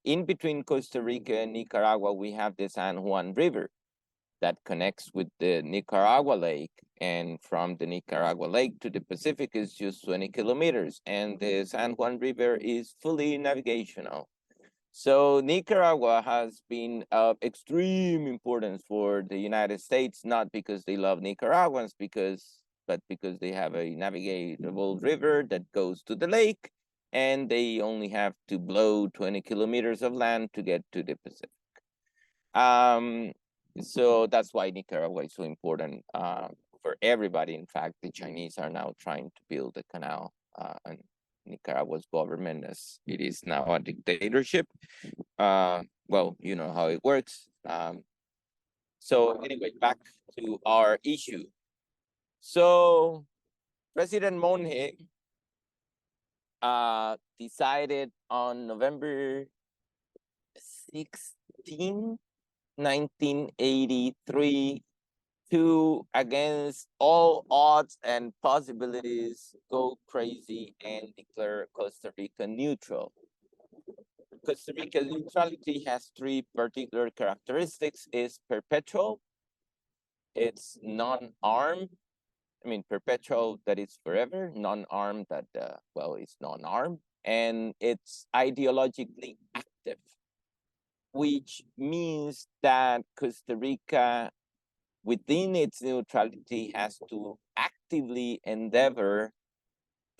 in between Costa Rica and Nicaragua, we have the San Juan River that connects with the Nicaragua Lake, and from the Nicaragua Lake to the Pacific is just 20 kilometers, and the San Juan River is fully navigational. So Nicaragua has been of extreme importance for the United States, not because they love Nicaraguans, but because they have a navigable river that goes to the lake, and they only have to blow 20 kilometers of land to get to the Pacific. So that's why Nicaragua is so important for everybody. In fact, the Chinese are now trying to build a canal, and Nicaragua's government, as it is now a dictatorship. Well, you know how it works. So anyway, back to our issue. So President Monge decided on November 16, 1983, to, against all odds and possibilities, go crazy and declare Costa Rica neutral. Costa Rica neutrality has three particular characteristics: it's perpetual, it's non-armed, I mean perpetual, that is forever, non-armed, that well, it's non-armed, and it's ideologically active, which means that Costa Rica, within its neutrality, has to actively endeavor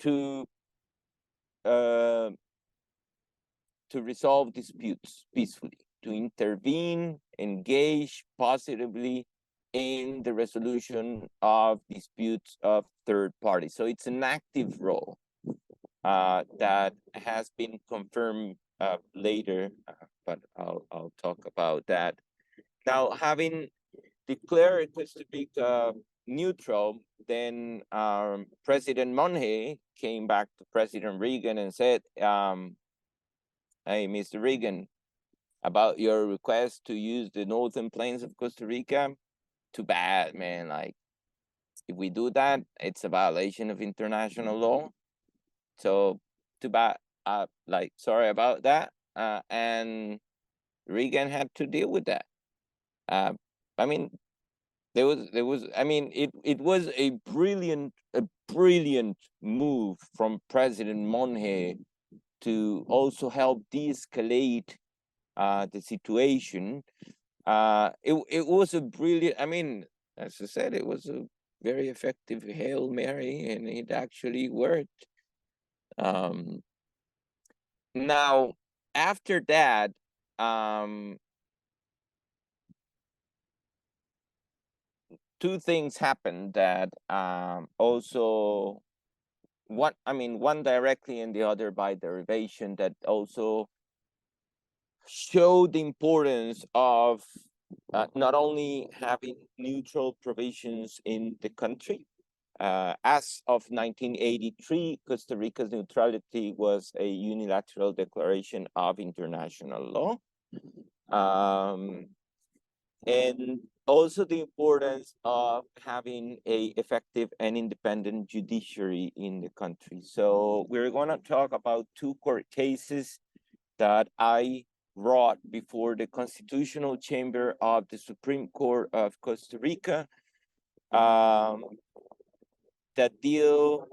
to resolve disputes peacefully, to intervene, engage positively in the resolution of disputes of third parties. So it's an active role that has been confirmed later, but I'll talk about that. Now, having declared Costa Rica neutral, then President Monge came back to President Reagan and said, hey, Mr. Reagan, about your request to use the northern plains of Costa Rica, too bad, man. Like, if we do that, it's a violation of international law. So too bad. Like, sorry about that. And Reagan had to deal with that. I mean, there was. I mean, it was a brilliant move from President Monge to also help de-escalate the situation. It was a brilliant. I mean, as I said, it was a very effective Hail Mary, and it actually worked. Now, after that, two things happened that also, one directly and the other by derivation, that also showed the importance of not only having neutral provisions in the country. As of 1983, Costa Rica's neutrality was a unilateral declaration of international law. And also the importance of having a effective and independent judiciary in the country. So we're going to talk about two court cases that I brought before the Constitutional Chamber of the Supreme Court of Costa Rica, that deal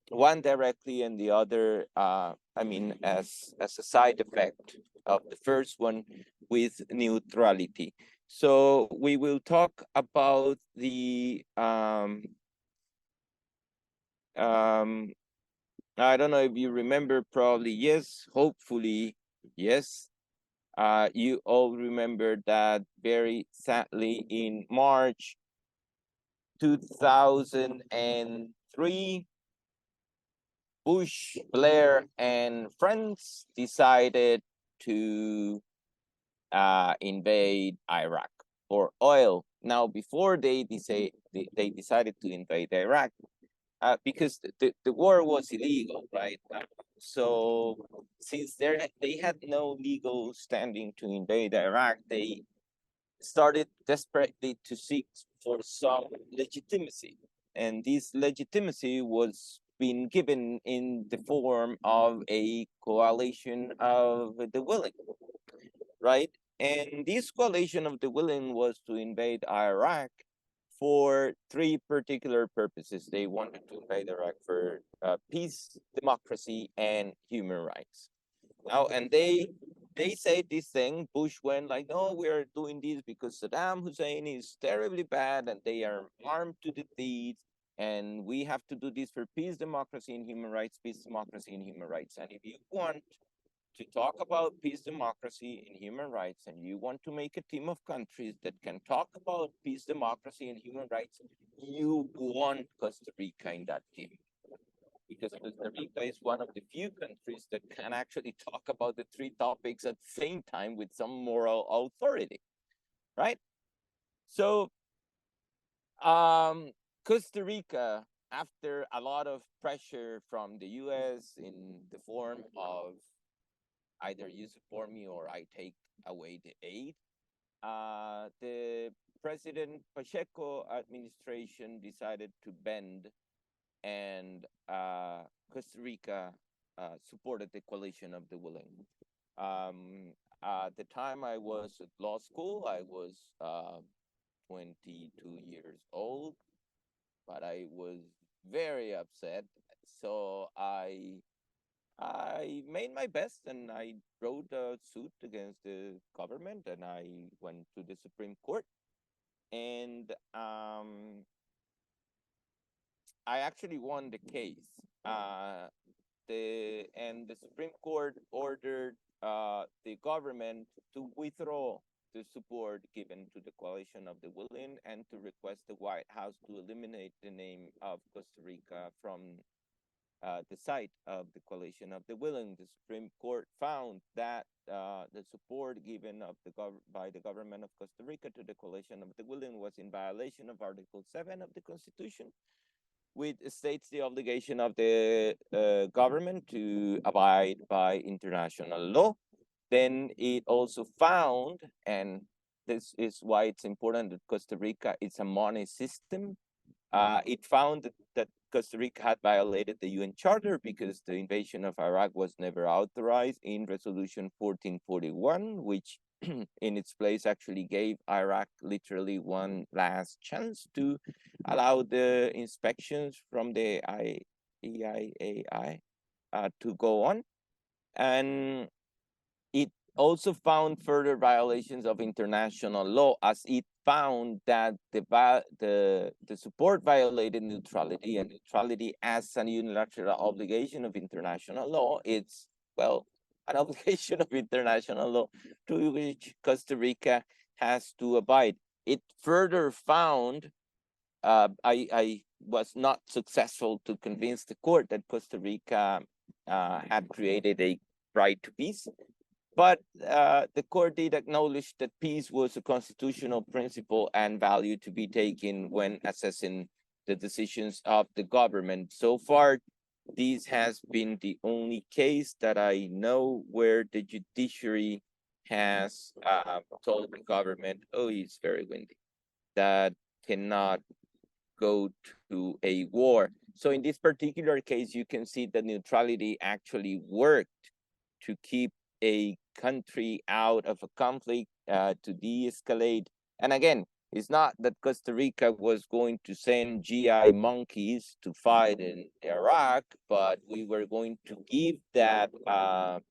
one directly and the other, as a side effect of the first one with neutrality. So we will talk about the, I don't know if you remember, probably yes, hopefully yes. You all remember that very sadly in March 2003, Bush, Blair, and friends decided to invade Iraq for oil. Now, before they decided to invade Iraq, because the war was illegal, right? So since they had no legal standing to invade Iraq, they started desperately to seek for some legitimacy. And this legitimacy was being given in the form of a coalition of the willing, right? And this coalition of the willing was to invade Iraq for three particular purposes. They wanted to invade Iraq for peace, democracy, and human rights. Now, and they say this thing. Bush went like, no, we are doing this because Saddam Hussein is terribly bad and they are armed to the teeth, and we have to do this for peace, democracy, and human rights, peace, democracy, and human rights. And if you want to talk about peace, democracy, and human rights, and you want to make a team of countries that can talk about peace, democracy, and human rights, you want Costa Rica in that team. Because Costa Rica is one of the few countries that can actually talk about the three topics at the same time with some moral authority, right? So, Costa Rica, after a lot of pressure from the US in the form of either you support me or I take away the aid, the President Pacheco administration decided to bend, and Costa Rica supported the coalition of the willing. At the time I was at law school, I was 22 years old, but I was very upset. So I made my best and I wrote a suit against the government, and I went to the Supreme Court. And I actually won the case. The Supreme Court ordered the government to withdraw the support given to the coalition of the willing and to request the White House to eliminate the name of Costa Rica from the site of the coalition of the willing. The Supreme Court found that the support given by the government of Costa Rica to the coalition of the willing was in violation of Article 7 of the Constitution, which states the obligation of the government to abide by international law. Then it also found, and this is why it's important that Costa Rica is a money system. It found that Costa Rica had violated the UN Charter because the invasion of Iraq was never authorized in Resolution 1441, which in its place actually gave Iraq literally one last chance to allow the inspections from the IAEA to go on. And it also found further violations of international law, as it found that the support violated neutrality, and neutrality as a unilateral obligation of international law. It's, well, an obligation of international law to which Costa Rica has to abide. It further found, I was not successful to convince the court that Costa Rica had created a right to peace. But the court did acknowledge that peace was a constitutional principle and value to be taken when assessing the decisions of the government. So far, this has been the only case that I know where the judiciary has told the government, oh, it's very windy, that cannot go to a war. So in this particular case, you can see that neutrality actually worked to keep a country out of a conflict, to de-escalate. And again, it's not that Costa Rica was going to send GI monkeys to fight in Iraq, but we were going to give that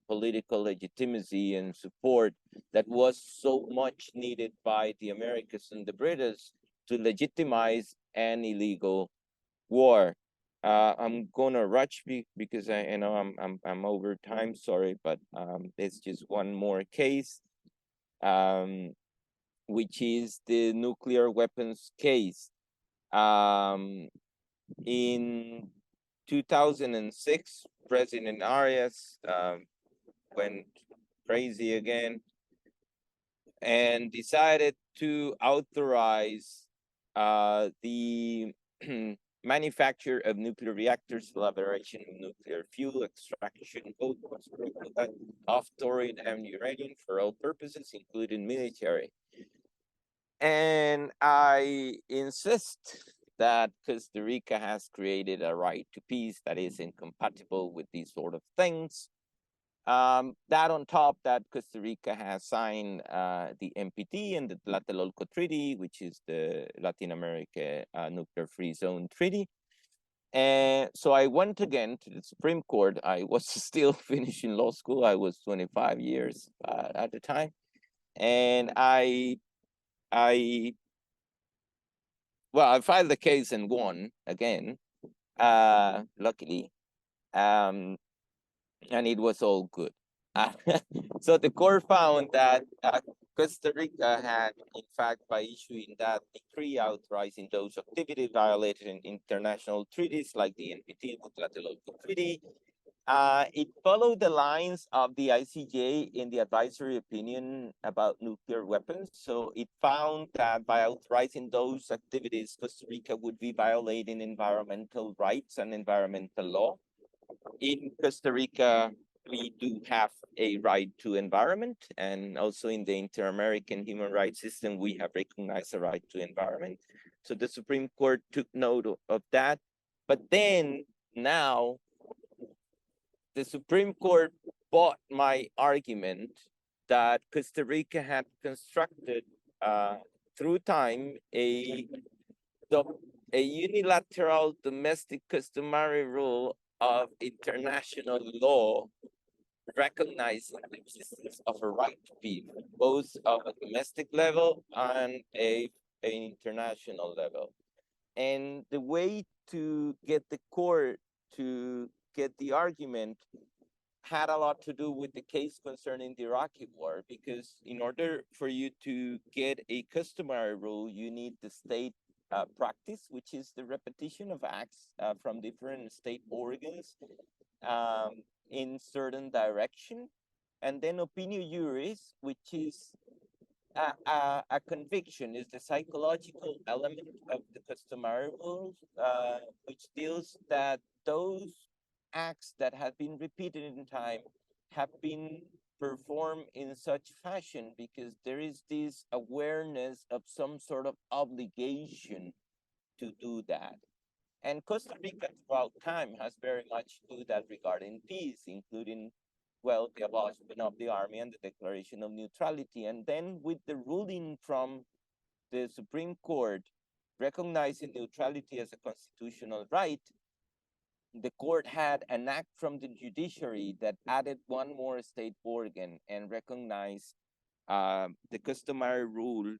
political legitimacy and support that was so much needed by the Americans and the British to legitimize an illegal war. I'm gonna rush because I know I'm over time. Sorry, but there's just one more case, which is the nuclear weapons case. In 2006, President Arias went crazy again and decided to authorize the manufacture of nuclear reactors, elaboration of nuclear fuel, extraction, of thorium and uranium for all purposes, including military. And I insist that Costa Rica has created a right to peace that is incompatible with these sort of things. That on top, that Costa Rica has signed the NPT and the Tlatelolco Treaty, which is the Latin America Nuclear Free Zone Treaty. And so I went again to the Supreme Court. I was still finishing law school. I was 25 years at the time. And I filed the case and won again, luckily. And it was all good. So the court found that Costa Rica had, in fact, by issuing that decree authorizing those activities violated in international treaties like the NPT, the Tlatelolco Treaty, it followed the lines of the ICJ in the advisory opinion about nuclear weapons. So it found that by authorizing those activities, Costa Rica would be violating environmental rights and environmental law. In Costa Rica, we do have a right to environment, and also in the Inter-American human rights system, we have recognized a right to environment. So the Supreme Court took note of that. But then now, the Supreme Court bought my argument that Costa Rica had constructed through time a unilateral domestic customary rule of international law recognizing the existence of a right to peace, both of a domestic level and an international level. And the way to get the court to get the argument had a lot to do with the case concerning the Iraqi war, because in order for you to get a customary rule, you need the state practice, which is the repetition of acts from different state organs in certain direction, and then opinio juris, which is a conviction, is the psychological element of the customary rules, which deals that those acts that have been repeated in time have been performed in such fashion because there is this awareness of some sort of obligation to do that. And Costa Rica throughout time has very much do that regarding peace, including, well, the abolishment of the army and the declaration of neutrality. And then with the ruling from the Supreme Court recognizing neutrality as a constitutional right, the court had an act from the judiciary that added one more state organ and recognized the customary rule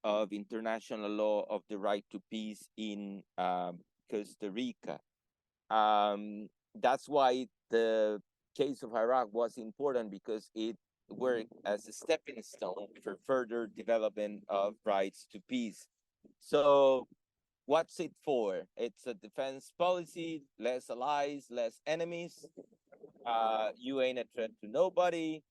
of international law of the right to peace in Costa Rica. That's why the case of Iraq was important, because it worked as a stepping stone for further development of rights to peace. So what's it for? It's a defense policy, less allies, less enemies. You ain't a threat to nobody.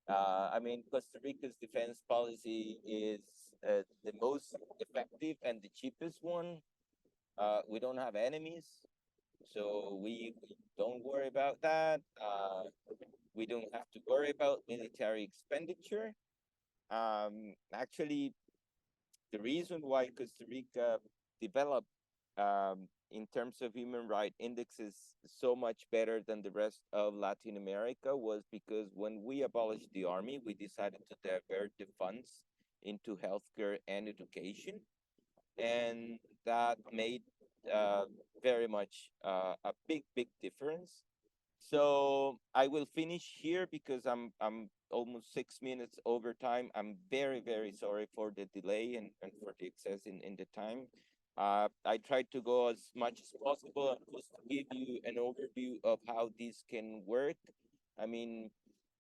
I mean, Costa Rica's defense policy is the most effective and the cheapest one. We don't have enemies, so we don't worry about that. We don't have to worry about military expenditure. Actually, the reason why Costa Rica developed in terms of human rights indexes so much better than the rest of Latin America was because when we abolished the army, we decided to divert the funds into healthcare and education, and that made very much a big difference. So I will finish here because I'm almost 6 minutes over time. I'm very sorry for the delay and for the excess in the time. I tried to go as much as possible and just to give you an overview of how this can work. I mean,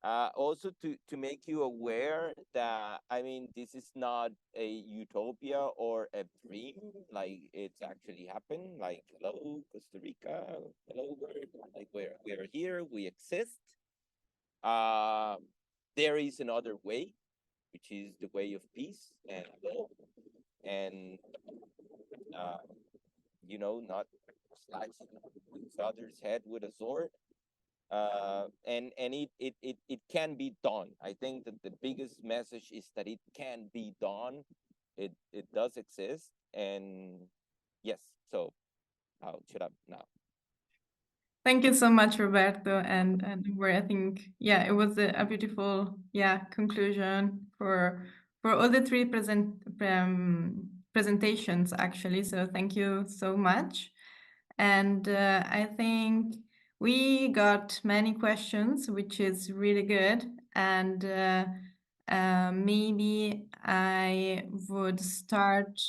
also to make you aware that, I mean, this is not a utopia or a dream, like it's actually happened. Like, hello, Costa Rica, hello, like we're here, we exist. There is another way, which is the way of peace and love, and you know, not slicing each other's head with a sword. And it can be done. I think that the biggest message is that it can be done. It does exist, and yes. So I'll shut up now. Thank you so much, Roberto. And where I think, yeah, it was a beautiful, conclusion for all the three presentations, actually. So thank you so much. And I think we got many questions, which is really good. And maybe I would start.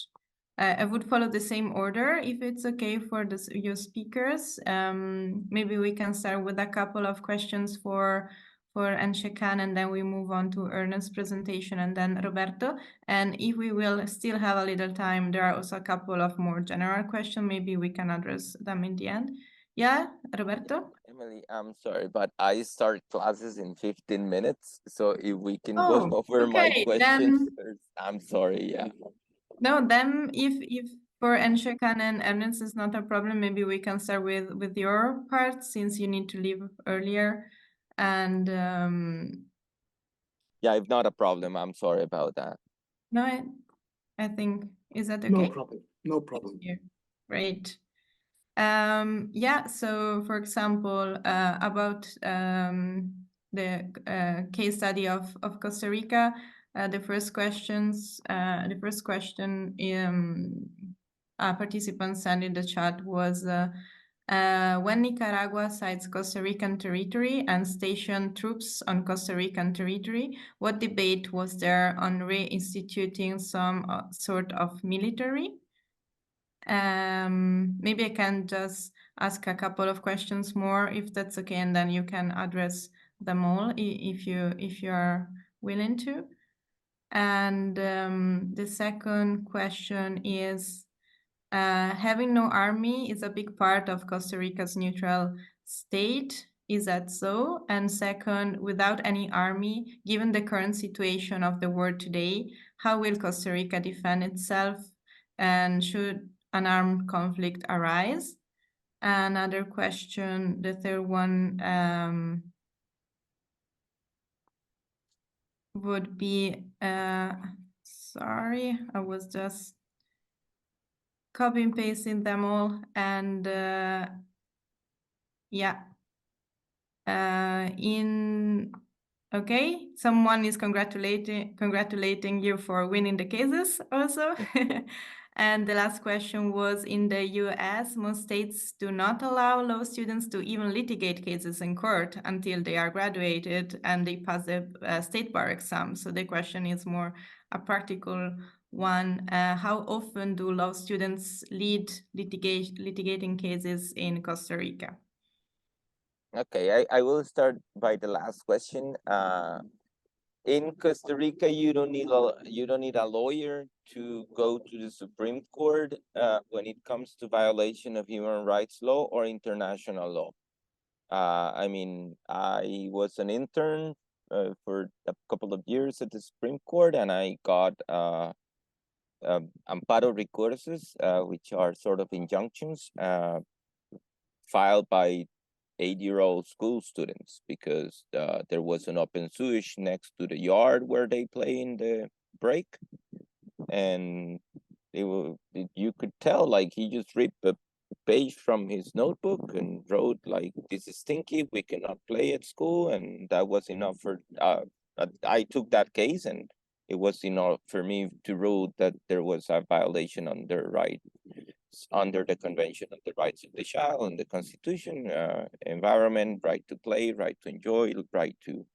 I would follow the same order if it's okay for your speakers. Maybe we can start with a couple of questions for Enkhsaikhan, and then we move on to Ernest's presentation and then Roberto. And if we will still have a little time, there are also a couple of more general questions. Maybe we can address them in the end. Yeah, Roberto? Emily, I'm sorry, but I start classes in 15 minutes. So if we can go over my questions first, I'm sorry, yeah. No, then if for Enkhsaikhan and Ernest is not a problem, maybe we can start with your part since you need to leave earlier. And yeah, if not a problem, I'm sorry about that. no, I think, is that okay? No problem. No problem. Great. Yeah, so for example, about the case study of Costa Rica, the first question participants sent in the chat was when Nicaragua cites Costa Rican territory and stationed troops on Costa Rican territory, what debate was there on reinstituting some sort of military? Maybe I can just ask a couple of questions more, if that's okay, and then you can address them all if you are willing to. And the second question is, having no army is a big part of Costa Rica's neutral state. Is that so? And second, without any army, given the current situation of the world today, how will Costa Rica defend itself? And should an armed conflict arise? Another question, the third one would be, sorry, I was just copy and pasting them all, and yeah. Okay, someone is congratulating you for winning the cases also. And the last question was, in the US, most states do not allow law students to even litigate cases in court until they are graduated and they pass the state bar exam. So the question is more a practical one. How often do law students lead litigating cases in Costa Rica? Okay, I will start by the last question. In Costa Rica, you don't need a lawyer to go to the Supreme Court when it comes to violation of human rights law or international law. I mean, I was an intern for a couple of years at the Supreme Court, and I got amparo recursos, which are sort of injunctions filed by 8-year-old school students because there was an open sewage next to the yard where they play in the break, and you could tell like he just ripped a page from his notebook and wrote like, "This is stinky, we cannot play at school," and that was enough for I took that case, and it was enough for me to rule that there was a violation under the Convention on the Rights of the Child and the Constitution, environment, right to play, right to enjoy, right to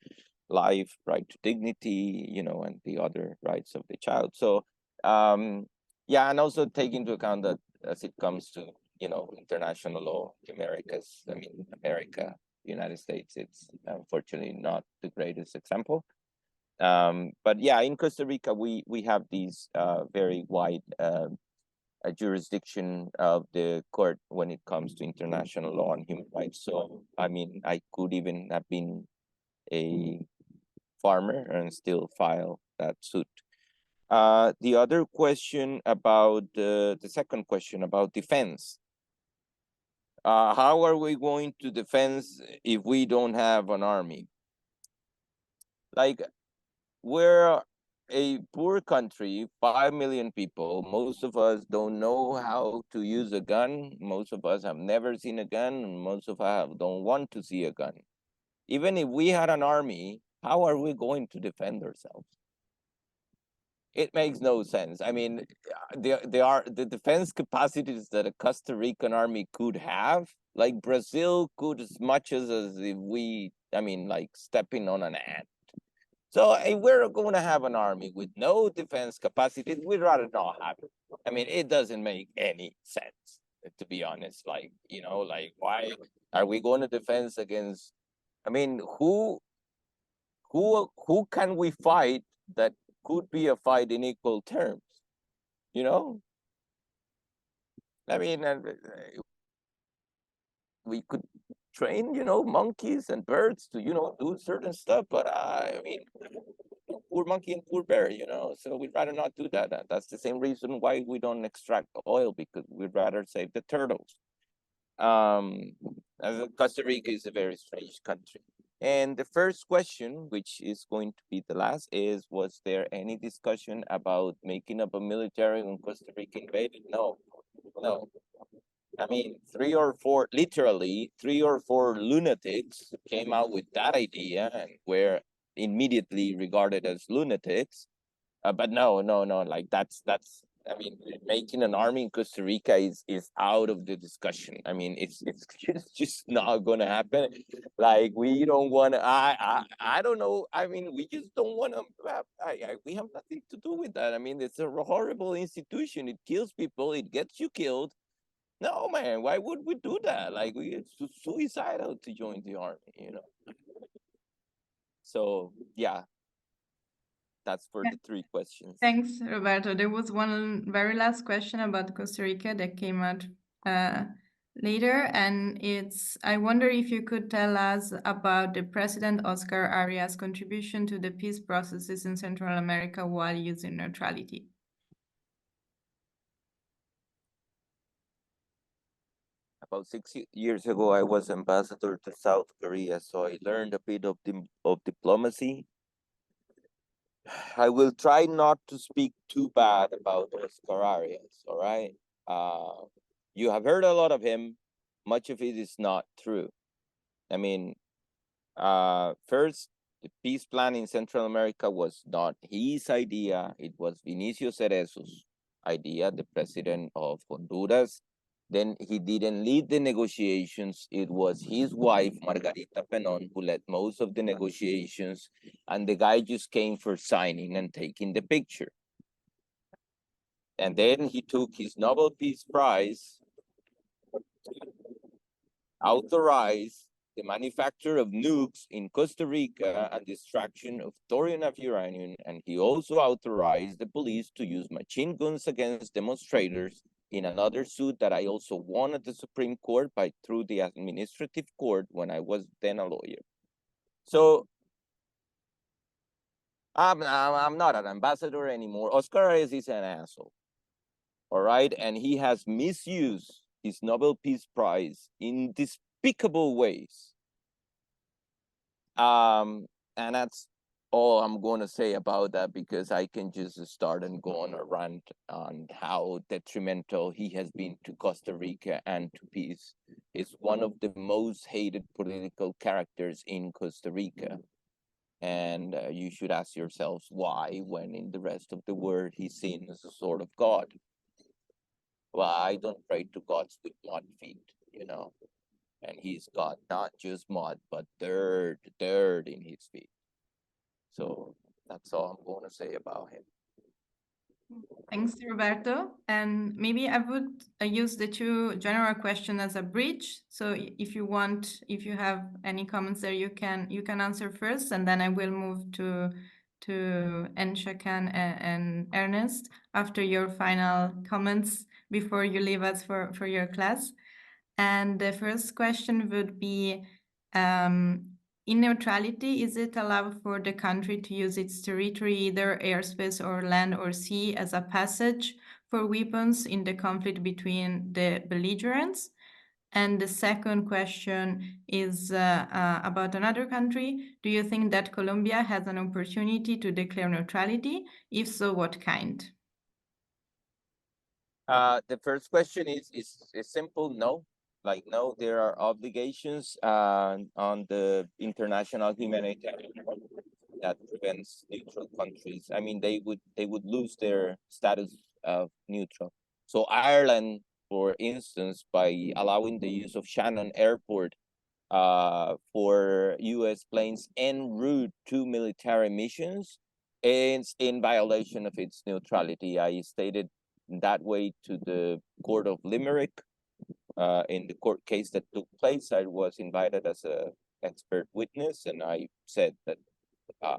life, right to dignity, and the other rights of the child. So, yeah, and also take into account that as it comes to, international law, America, United States, it's unfortunately not the greatest example. But yeah, in Costa Rica, we have these very wide jurisdiction of the court when it comes to international law and human rights. So, I could even have been a farmer and still file that suit. The other question about the second question about defense. How are we going to defend if we don't have an army? Like, we're a poor country, 5 million people. Most of us don't know how to use a gun. Most of us have never seen a gun. And most of us don't want to see a gun. Even if we had an army, how are we going to defend ourselves? It makes no sense. The defense capacities that a Costa Rican army could have, like Brazil could as much as if we, like stepping on an ant. So if we're going to have an army with no defense capacity, we'd rather not have it. It doesn't make any sense, to be honest. Why are we going to defense against? Who can we fight that could be a fight in equal terms? We could train, monkeys and birds to, do certain stuff, but poor monkey and poor bear, so we'd rather not do that. That's the same reason why we don't extract oil, because we'd rather save the turtles. Costa Rica is a very strange country. And the first question, which is going to be the last, is, was there any discussion about making up a military when Costa Rica invaded? No. Literally 3 or 4 lunatics came out with that idea and were immediately regarded as lunatics. But no, like that's making an army in Costa Rica is out of the discussion. It's just not gonna happen. Like, we don't want to. I don't know. We just don't want to. We have nothing to do with that. It's a horrible institution. It kills people. It gets you killed. No, man, why would we do that? Like, it's suicidal to join the army, So, yeah, that's for the 3 questions. Thanks, Roberto. There was one very last question about Costa Rica that came out later, and I wonder if you could tell us about the President Oscar Arias' contribution to the peace processes in Central America while using neutrality. About 6 years ago, I was ambassador to South Korea, so I learned a bit of diplomacy. I will try not to speak too bad about Oscar Arias, all right? You have heard a lot of him. Much of it is not true. First, the peace plan in Central America was not his idea. It was Vinicio Cerezo's idea, the president of Honduras. Then he didn't lead the negotiations. It was his wife, Margarita Penon, who led most of the negotiations. And the guy just came for signing and taking the picture. And then he took his Nobel Peace Prize to authorize the manufacture of nukes in Costa Rica and the extraction of thorium of uranium. And he also authorized the police to use machine guns against demonstrators in another suit that I also won at the Supreme Court through the administrative court when I was then a lawyer. So I'm not an ambassador anymore. Oscar Arias is an asshole. All right. And he has misused his Nobel Peace Prize in despicable ways. And that's all I'm going to say about that, because I can just start and go on a rant on how detrimental he has been to Costa Rica and to peace. He's one of the most hated political characters in Costa Rica. And you should ask yourselves why, when in the rest of the world he's seen as a sort of god. Well, I don't pray to gods with mud feet, you know. And he's got not just mud, but dirt in his feet. So that's all I'm going to say about him. Thanks, Roberto. And maybe I would use the two general questions as a bridge. So if you want, if you have any comments there, you can answer first, and then I will move to Enkhsaikhan and Ernest after your final comments before you leave us for your class. And the first question would be, in neutrality, is it allowed for the country to use its territory, either airspace or land or sea, as a passage for weapons in the conflict between the belligerents? And the second question is about another country. Do you think that Colombia has an opportunity to declare neutrality? If so, what kind? The first question is simple. No. Like, no, there are obligations on the international humanitarian law that prevents neutral countries. I mean, they would lose their status of neutral. So Ireland, for instance, by allowing the use of Shannon Airport for U.S. planes en route to military missions, is in violation of its neutrality. I stated that way to the Court of Limerick. In the court case that took place, I was invited as an expert witness, and I said that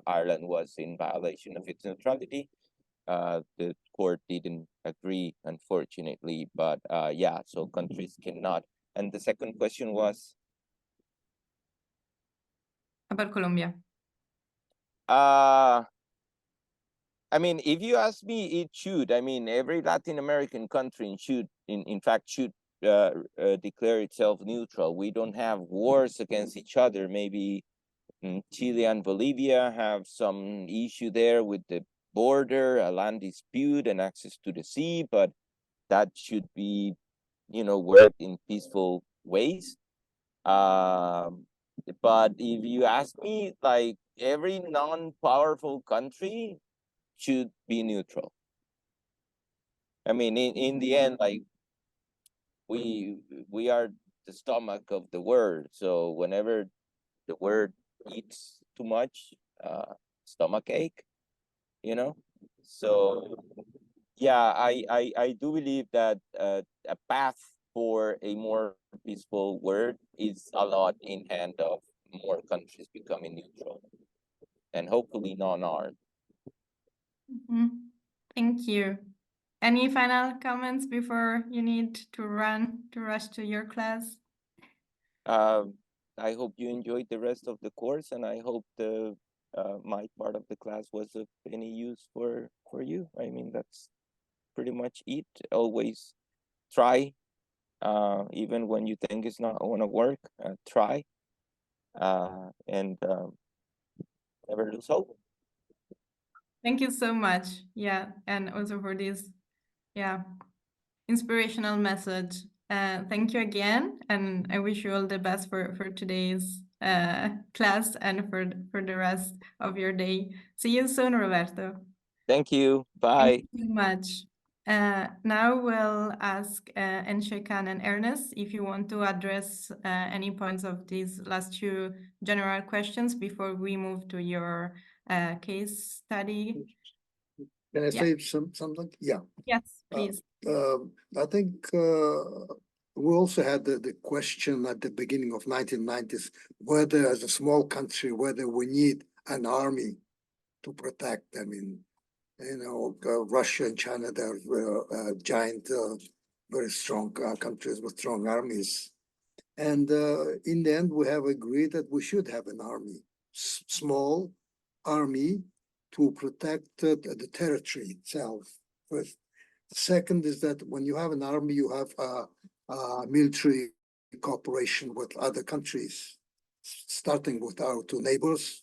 Ireland was in violation of its neutrality. The court didn't agree, unfortunately, but yeah, so countries cannot. And the second question was? About Colombia. I mean, if you ask me, it should. I mean, every Latin American country should, in fact, should declare itself neutral. We don't have wars against each other. Maybe Chile and Bolivia have some issue there with the border, a land dispute, and access to the sea, but that should be, worked in peaceful ways. But if you ask me, like, every non-powerful country should be neutral. I mean, in the end, like, we are the stomach of the world. So whenever the world eats too much, stomach ache, So yeah, I do believe that a path for a more peaceful world is a lot in hand of more countries becoming neutral, and hopefully non-armed. Thank you. Any final comments before you need to rush to your class? I hope you enjoyed the rest of the course, and I hope my part of the class was of any use for you. I mean, that's pretty much it. Always try, even when you think it's not going to work, try, and never lose hope. Thank you so much. Yeah, and also for this, inspirational message. Thank you again, and I wish you all the best for today's class and for the rest of your day. See you soon, Roberto. Thank you. Bye. Thank you so much. Now we'll ask Enkhsaikhan and Ernest if you want to address any points of these last two general questions before we move to your case study. Can I say something? Yeah. Yes, please. I think we also had the question at the beginning of 1990s, whether as a small country, whether we need an army to protect. I mean, Russia and China, they're giant, very strong countries with strong armies. And in the end, we have agreed that we should have an army, small army to protect the territory itself. First. The second is that when you have an army, you have military cooperation with other countries, starting with our two neighbors,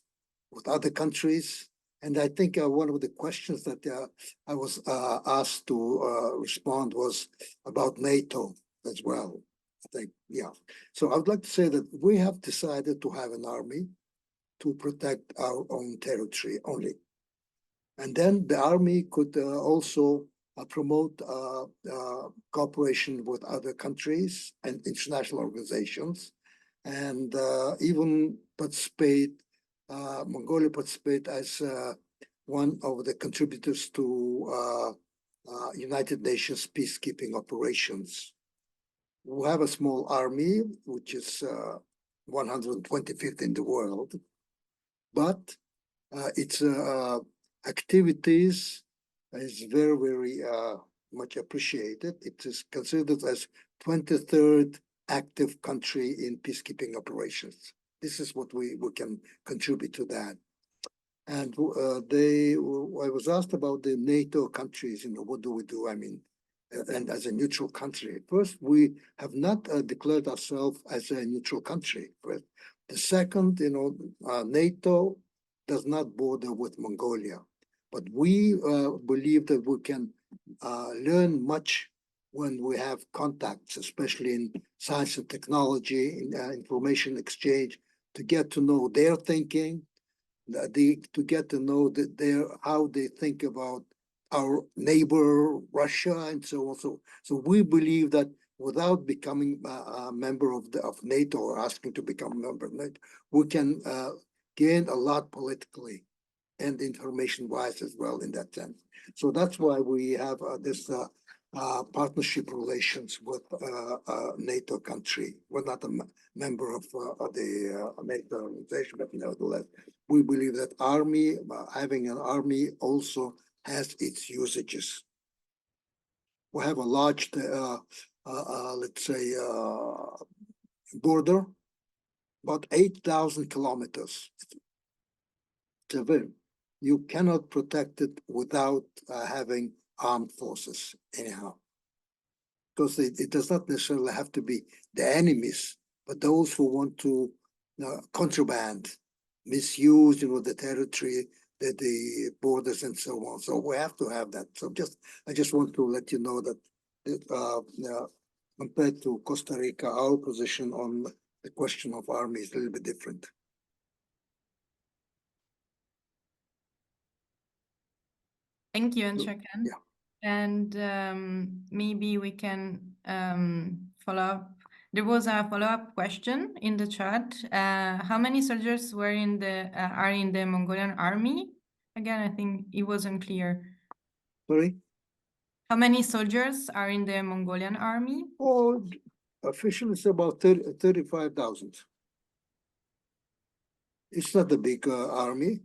with other countries. And I think one of the questions that I was asked to respond was about NATO as well. I think, yeah. So I would like to say that we have decided to have an army to protect our own territory only. And then the army could also promote cooperation with other countries and international organizations, and even participate, Mongolia participate as one of the contributors to United Nations peacekeeping operations. We have a small army, which is 125th in the world, but its activities is very, very much appreciated. It is considered as 23rd active country in peacekeeping operations. This is what we can contribute to that. And I was asked about the NATO countries, what do we do? I mean, and as a neutral country. First, we have not declared ourselves as a neutral country. But the second, NATO does not border with Mongolia. But we believe that we can learn much when we have contacts, especially in science and technology, in information exchange, to get to know their thinking, to get to know how they think about our neighbor, Russia, and so on. So we believe that without becoming a member of NATO or asking to become a member of NATO, we can gain a lot politically and information-wise as well in that sense. So that's why we have this partnership relations with a NATO country. We're not a member of the NATO organization, but nevertheless, we believe that having an army also has its usages. We have a large, let's say, border, about 8,000 kilometers. You cannot protect it without having armed forces anyhow, because it does not necessarily have to be the enemies, but those who want to contraband, misuse, the territory, the borders, and so on. So we have to have that. So I just want to let you know that compared to Costa Rica, our position on the question of army is a little bit different. Thank you, Enkhsaikhan. Yeah. And maybe we can follow up. There was a follow-up question in the chat. How many soldiers are in the Mongolian army? Again, I think it wasn't clear. Sorry? How many soldiers are in the Mongolian army? Oh, officially it's about 35,000. It's not a big army,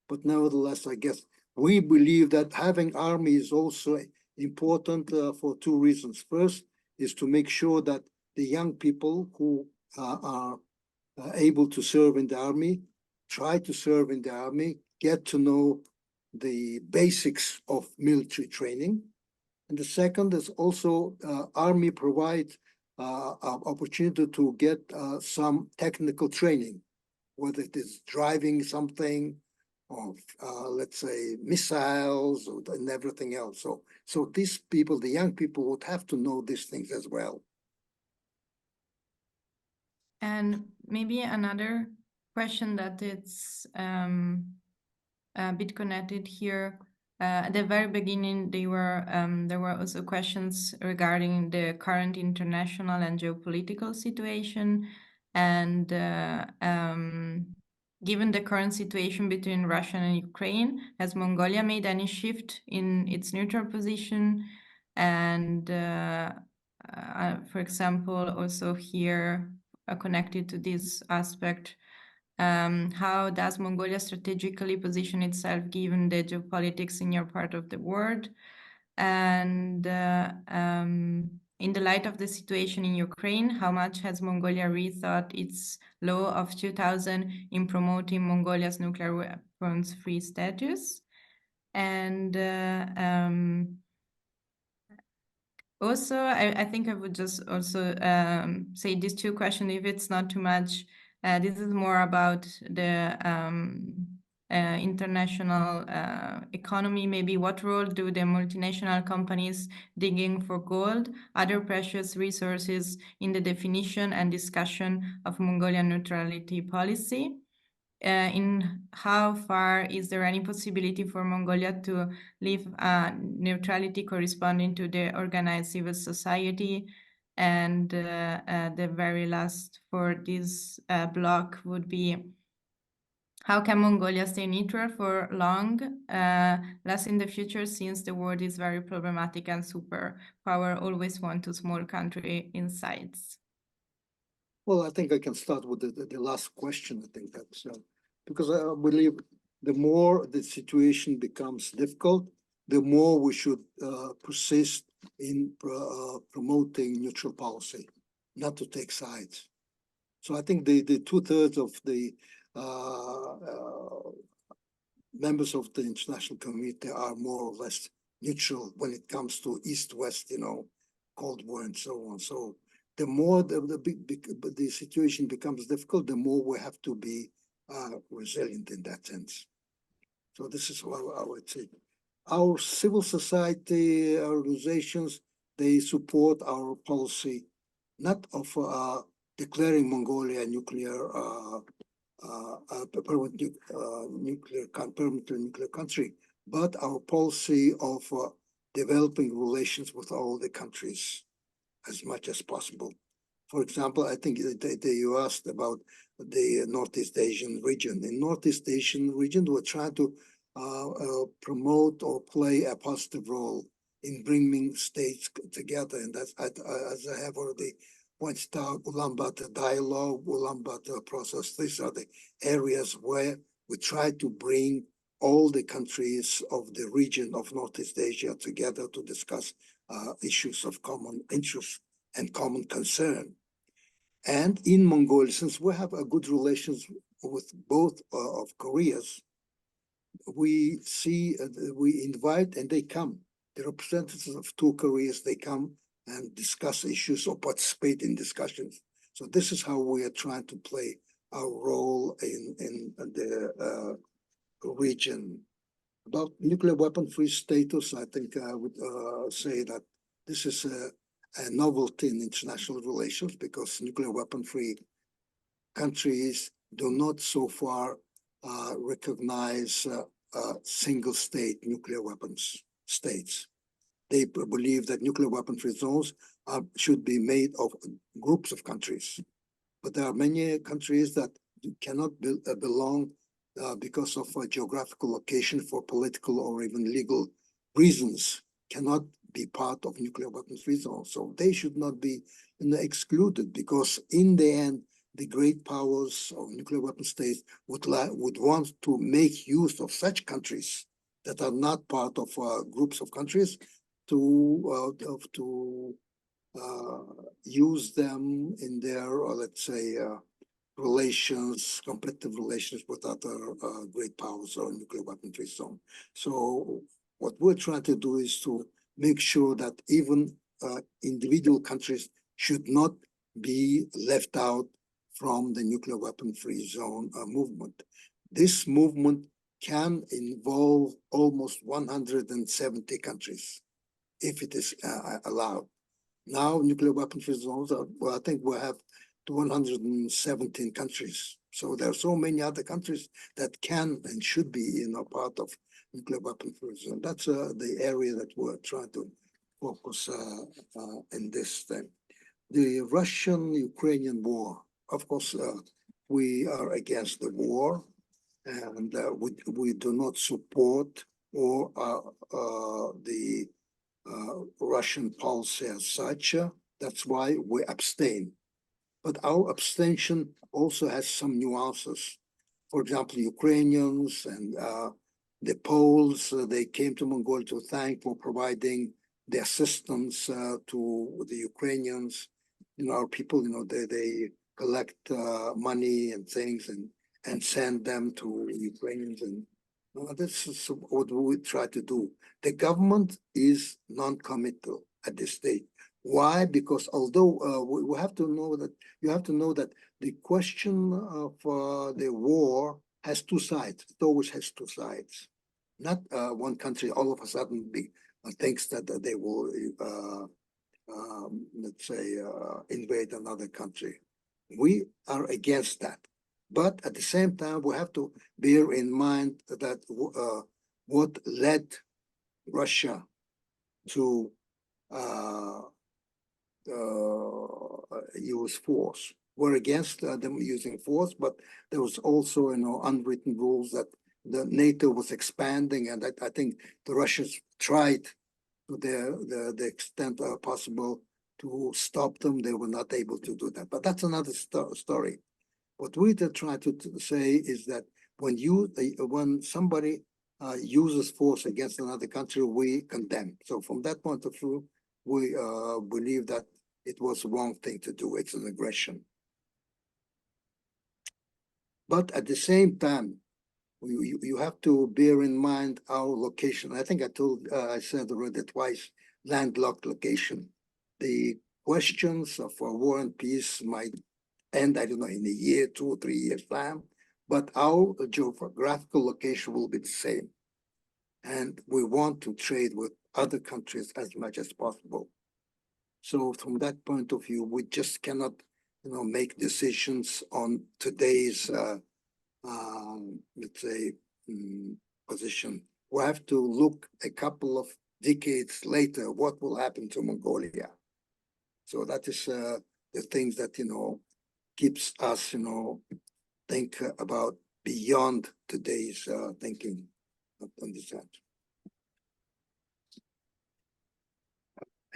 but nevertheless, I guess we believe that having army is also important for two reasons. First is to make sure that the young people who are able to serve in the army, try to serve in the army, get to know the basics of military training. And the second is also army provides opportunity to get some technical training, whether it is driving something, or let's say missiles and everything else. So these people, the young people, would have to know these things as well. And maybe another question that it's a bit connected here. At the very beginning, there were also questions regarding the current international and geopolitical situation, and given the current situation between Russia and Ukraine, has Mongolia made any shift in its neutral position? And for example, also here, connected to this aspect, how does Mongolia strategically position itself given the geopolitics in your part of the world? And In the light of the situation in Ukraine, how much has Mongolia rethought its law of 2000 in promoting Mongolia's nuclear weapons-free status? And also, I think I would just also say these two questions, if it's not too much. This is more about the international economy. Maybe what role do the multinational companies digging for gold, other precious resources in the definition and discussion of Mongolian neutrality policy? In how far is there any possibility for Mongolia to leave neutrality corresponding to the organized civil society? And the very last for this block would be, how can Mongolia stay neutral for long, less in the future, since the world is very problematic and superpower always want a small country insides? Well, I think I can start with the last question. I think that's because I believe the more the situation becomes difficult, the more we should persist in promoting neutral policy, not to take sides. So I think the 2/3 of the members of the international community are more or less neutral when it comes to East-West, Cold War and so on. So the more the situation becomes difficult, the more we have to be resilient in that sense. So this is what I would say. Our civil society organizations, they support our policy, not of declaring Mongolia a permanent nuclear country, but our policy of developing relations with all the countries as much as possible. For example, I think you asked about the Northeast Asian region. In Northeast Asian region, we're trying to promote or play a positive role in bringing states together. And that's, as I have already pointed out, Ulaanbaatar dialogue, Ulaanbaatar process. These are the areas where we try to bring all the countries of the region of Northeast Asia together to discuss issues of common interest and common concern. And in Mongolia, since we have a good relations with both of Koreas, we invite and they come. The representatives of two Koreas, they come and discuss issues or participate in discussions. So this is how we are trying to play our role in the region. About nuclear weapon-free status, I think I would say that this is a novelty in international relations because nuclear weapon-free countries do not so far recognize single-state nuclear weapons states. They believe that nuclear weapon-free zones should be made of groups of countries. But there are many countries that cannot belong because of geographical location for political or even legal reasons, cannot be part of nuclear weapons-free zones. So they should not be excluded because in the end, the great powers of nuclear weapon states would want to make use of such countries that are not part of groups of countries to use them in their, let's say, competitive relations with other great powers or nuclear weapon-free zone. So what we're trying to do is to make sure that even individual countries should not be left out from the nuclear weapon-free zone movement. This movement can involve almost 170 countries if it is allowed. Now, nuclear weapon-free zones are, well, I think we have 117 countries. So there are so many other countries that can and should be, part of nuclear weapon-free zone. That's the area that we're trying to focus in this thing. The Russian-Ukrainian war, of course, we are against the war, and we do not support or the Russian policy as such. That's why we abstain. But our abstention also has some nuances. For example, Ukrainians and the Poles, they came to Mongolia to thank for providing the assistance to the Ukrainians. Our people, they collect money and things and send them to Ukrainians. And this is what we try to do. The government is non-committal at this stage. Why? Because although we have to know that you have to know that the question of the war has two sides. It always has two sides. Not one country all of a sudden thinks that they will, let's say, invade another country. We are against that. But at the same time, we have to bear in mind that what led Russia to use force. We're against them using force, but there was also, unwritten rules that the NATO was expanding, and I think the Russians tried to the extent possible to stop them. They were not able to do that, but that's another story. What we try to say is that when somebody uses force against another country, we condemn. So from that point of view, we believe that it was the wrong thing to do. It's an aggression. But at the same time, you have to bear in mind our location. I think I said already twice, landlocked location. The questions of war and peace might end, I don't know, in a year, 2 or 3 years time, but our geographical location will be the same. And we want to trade with other countries as much as possible. So from that point of view, we just cannot, make decisions on today's, let's say, position. We have to look a couple of decades later, what will happen to Mongolia. So that is the things that, keeps us, think about beyond today's thinking on this end.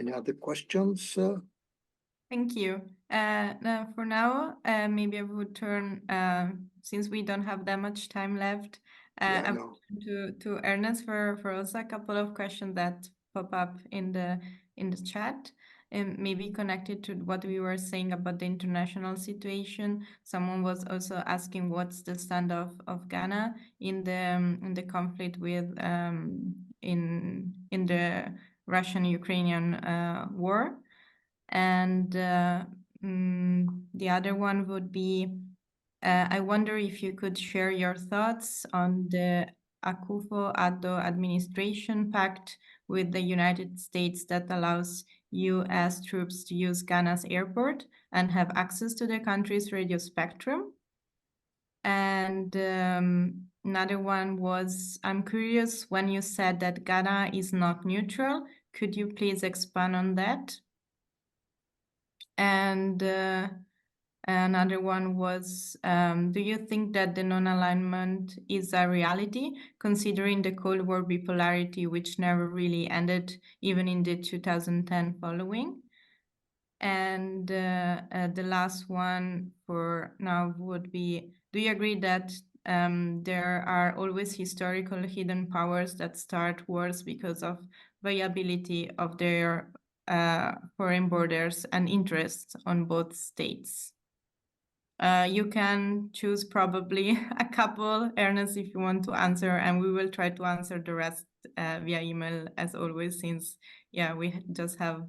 Any other questions? Thank you. Now for now, maybe I would turn, since we don't have that much time left, I would turn to Ernest for also a couple of questions that pop up in the chat, and maybe connected to what we were saying about the international situation. Someone was also asking what's the stand of Ghana in the conflict with in the Russian-Ukrainian war. And the other one would be, I wonder if you could share your thoughts on the Akufo-Addo administration pact with the United States that allows US troops to use Ghana's airport and have access to the country's radio spectrum. And another one was, I'm curious, when you said that Ghana is not neutral, could you please expand on that? And another one was, do you think that the non-alignment is a reality, considering the Cold War bipolarity, which never really ended, even in the 2010 following? And the last one for now would be, do you agree that there are always historical hidden powers that start wars because of viability of their foreign borders and interests on both states? You can choose probably a couple, Ernest, if you want to answer, and we will try to answer the rest via email as always, since we just have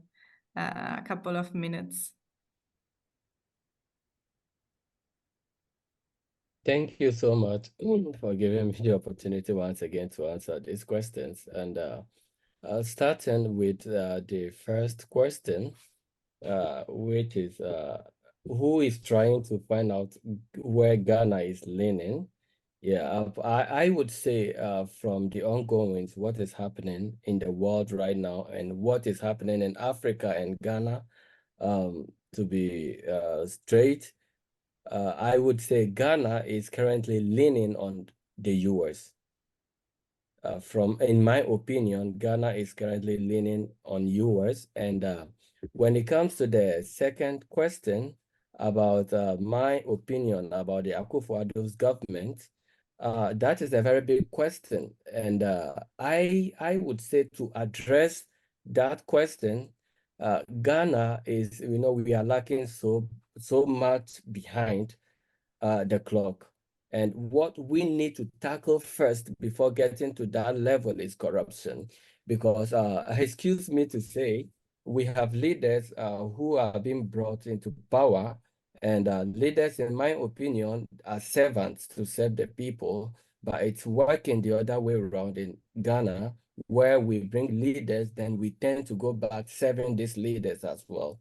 a couple of minutes. Thank you so much for giving me the opportunity once again to answer these questions. And starting with the first question, which is who is trying to find out where Ghana is leaning? Yeah, I would say from the ongoings, what is happening in the world right now and what is happening in Africa and Ghana, to be straight, I would say Ghana is currently leaning on the US. In my opinion, Ghana is currently leaning on US. And when it comes to the second question about my opinion about the Akufo-Addo's government, that is a very big question. And I would say to address that question, Ghana is, we are lacking so much behind the clock. And what we need to tackle first before getting to that level is corruption. Because, excuse me to say, we have leaders who are being brought into power, and leaders, in my opinion, are servants to serve the people, but it's working the other way around in Ghana, where we bring leaders, then we tend to go back serving these leaders as well.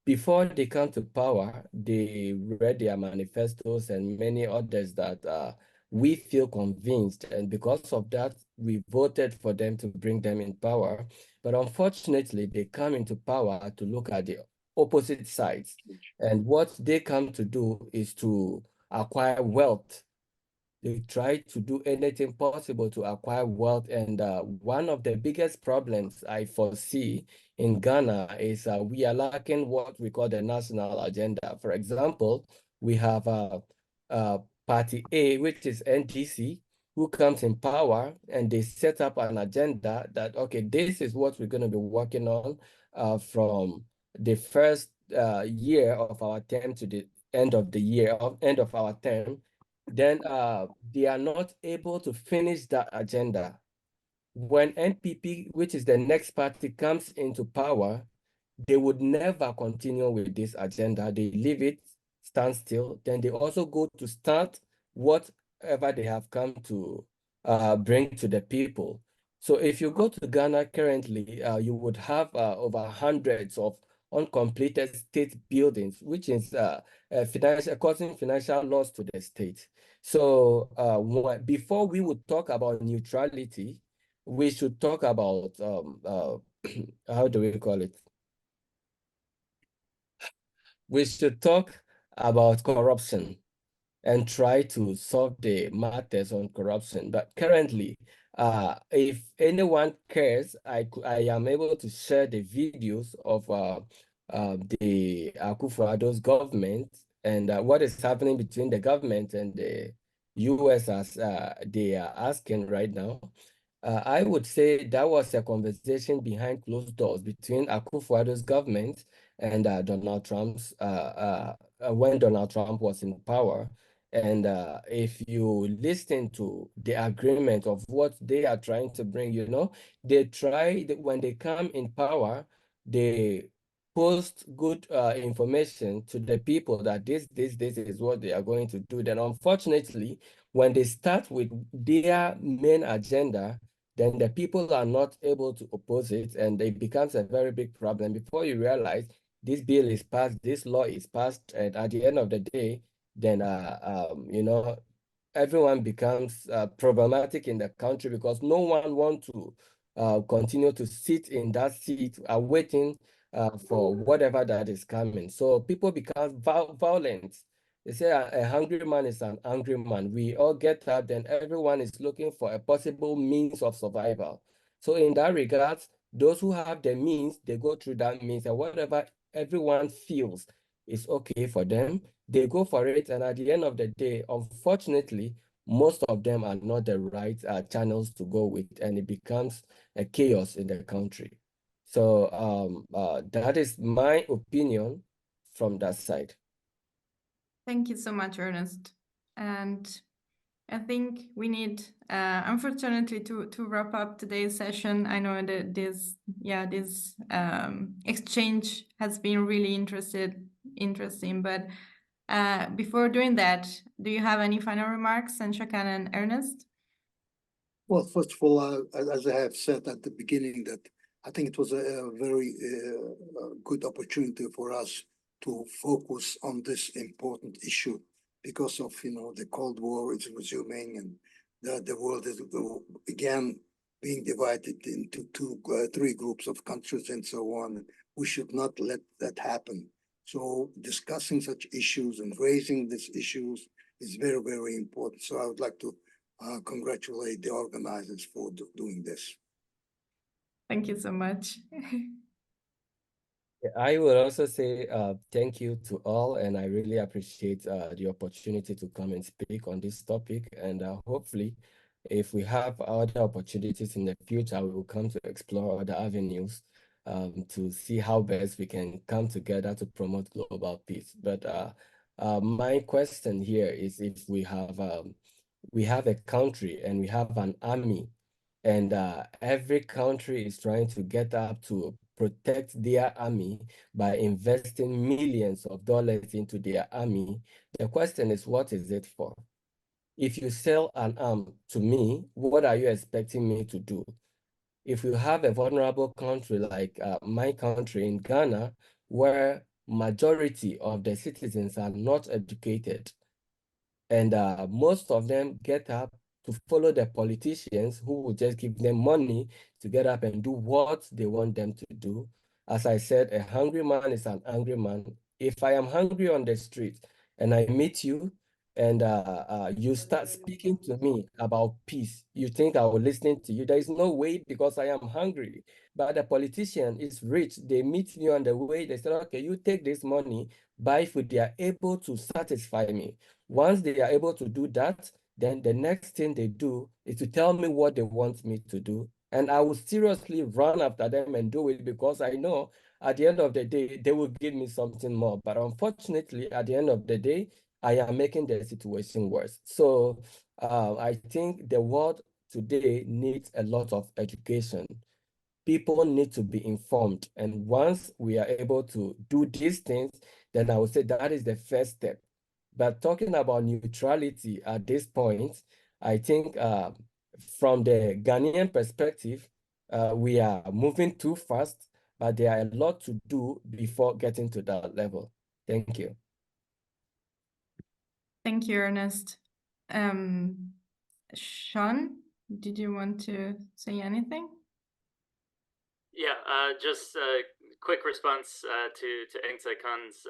Before they come to power, they read their manifestos and many others that we feel convinced. And because of that, we voted for them to bring them in power. But unfortunately, they come into power to look at the opposite sides. And what they come to do is to acquire wealth. They try to do anything possible to acquire wealth. And one of the biggest problems I foresee in Ghana is we are lacking what we call the national agenda. For example, we have Party A, which is NDC, who comes in power, and they set up an agenda that, okay, this is what we're going to be working on from the first year of our term to the end of the year, end of our term. Then they are not able to finish that agenda. When NPP, which is the next party, comes into power, they would never continue with this agenda. They leave it, stand still. Then they also go to start whatever they have come to bring to the people. So if you go to Ghana currently, you would have over hundreds of uncompleted state buildings, which is causing financial loss to the state. So before we would talk about neutrality, we should talk about how do we call it? We should talk about corruption and try to solve the matters on corruption. But currently, if anyone cares, I am able to share the videos of the Akufo-Addo's government and what is happening between the government and the US as they are asking right now. I would say that was a conversation behind closed doors between Akufo-Addo's government and Donald Trump's when Donald Trump was in power. And if you listen to the agreement of what they are trying to bring, they try, when they come in power, they post good information to the people that this is what they are going to do. Then unfortunately, when they start with their main agenda, then the people are not able to oppose it, and it becomes a very big problem. Before you realize, this bill is passed, this law is passed, and at the end of the day, then everyone becomes problematic in the country because no one wants to continue to sit in that seat waiting for whatever that is coming. So people become violent. They say a hungry man is an angry man. We all get up, then everyone is looking for a possible means of survival. So in that regard, those who have the means, they go through that means, and whatever everyone feels is okay for them, they go for it. And at the end of the day, unfortunately, most of them are not the right channels to go with, and it becomes a chaos in the country. So that is my opinion from that side. Thank you so much, Ernest. And I think we need, unfortunately, to wrap up today's session. I know that this exchange has been really interesting. But before doing that, do you have any final remarks, Enkhsaikhan and Ernest? Well, first of all, as I have said at the beginning, that I think it was a very good opportunity for us to focus on this important issue because of the Cold War is resuming, and the world is again being divided into three groups of countries and so on. We should not let that happen. So discussing such issues and raising these issues is very, very important. So I would like to congratulate the organizers for doing this. Thank you so much. I will also say thank you to all, and I really appreciate the opportunity to come and speak on this topic. And hopefully if we have other opportunities in the future, we will come to explore other avenues to see how best we can come together to promote global peace. But my question here is, if we have a country and we have an army, and every country is trying to get up to protect their army by investing millions of dollars into their army, the question is, what is it for? If you sell an arm to me, what are you expecting me to do? If you have a vulnerable country like my country in Ghana, where majority of the citizens are not educated, and most of them get up to follow the politicians who will just give them money to get up and do what they want them to do. As I said, a hungry man is an angry man. If I am hungry on the street and I meet you and you start speaking to me about peace, you think I will listen to you? There is no way, because I am hungry. But the politician is rich. They meet me on the way. They say, okay, you take this money, buy food. They are able to satisfy me. Once they are able to do that, then the next thing they do is to tell me what they want me to do. And I will seriously run after them and do it, because I know at the end of the day, they will give me something more. But unfortunately, at the end of the day, I am making the situation worse. So I think the world today needs a lot of education. People need to be informed. And once we are able to do these things, then I would say that is the first step. But talking about neutrality at this point, I think from the Ghanaian perspective, we are moving too fast, but there are a lot to do before getting to that level. Thank you. Thank you, Ernest. Sean, did you want to say anything? Yeah, just a quick response to Enkhsaikhan's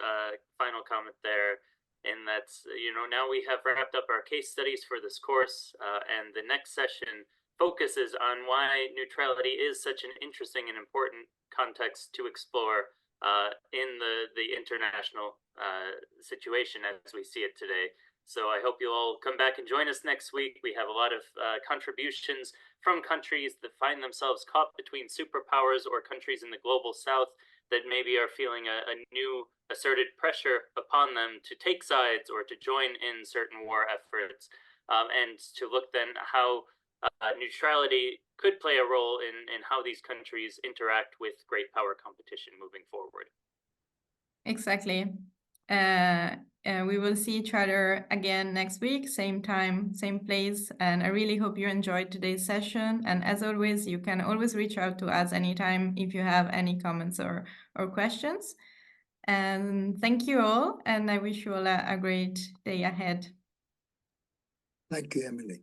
final comment there, in that, now we have wrapped up our case studies for this course, and the next session focuses on why neutrality is such an interesting and important context to explore in the international situation as we see it today. So I hope you'll all come back and join us next week. We have a lot of contributions from countries that find themselves caught between superpowers, or countries in the global south that maybe are feeling a new asserted pressure upon them to take sides or to join in certain war efforts, and to look then how neutrality could play a role in how these countries interact with great power competition moving forward. Exactly. We will see each other again next week, same time, same place. And I really hope you enjoyed today's session. And as always, you can always reach out to us anytime if you have any comments or questions. And thank you all. And I wish you all a great day ahead. Thank you, Emily.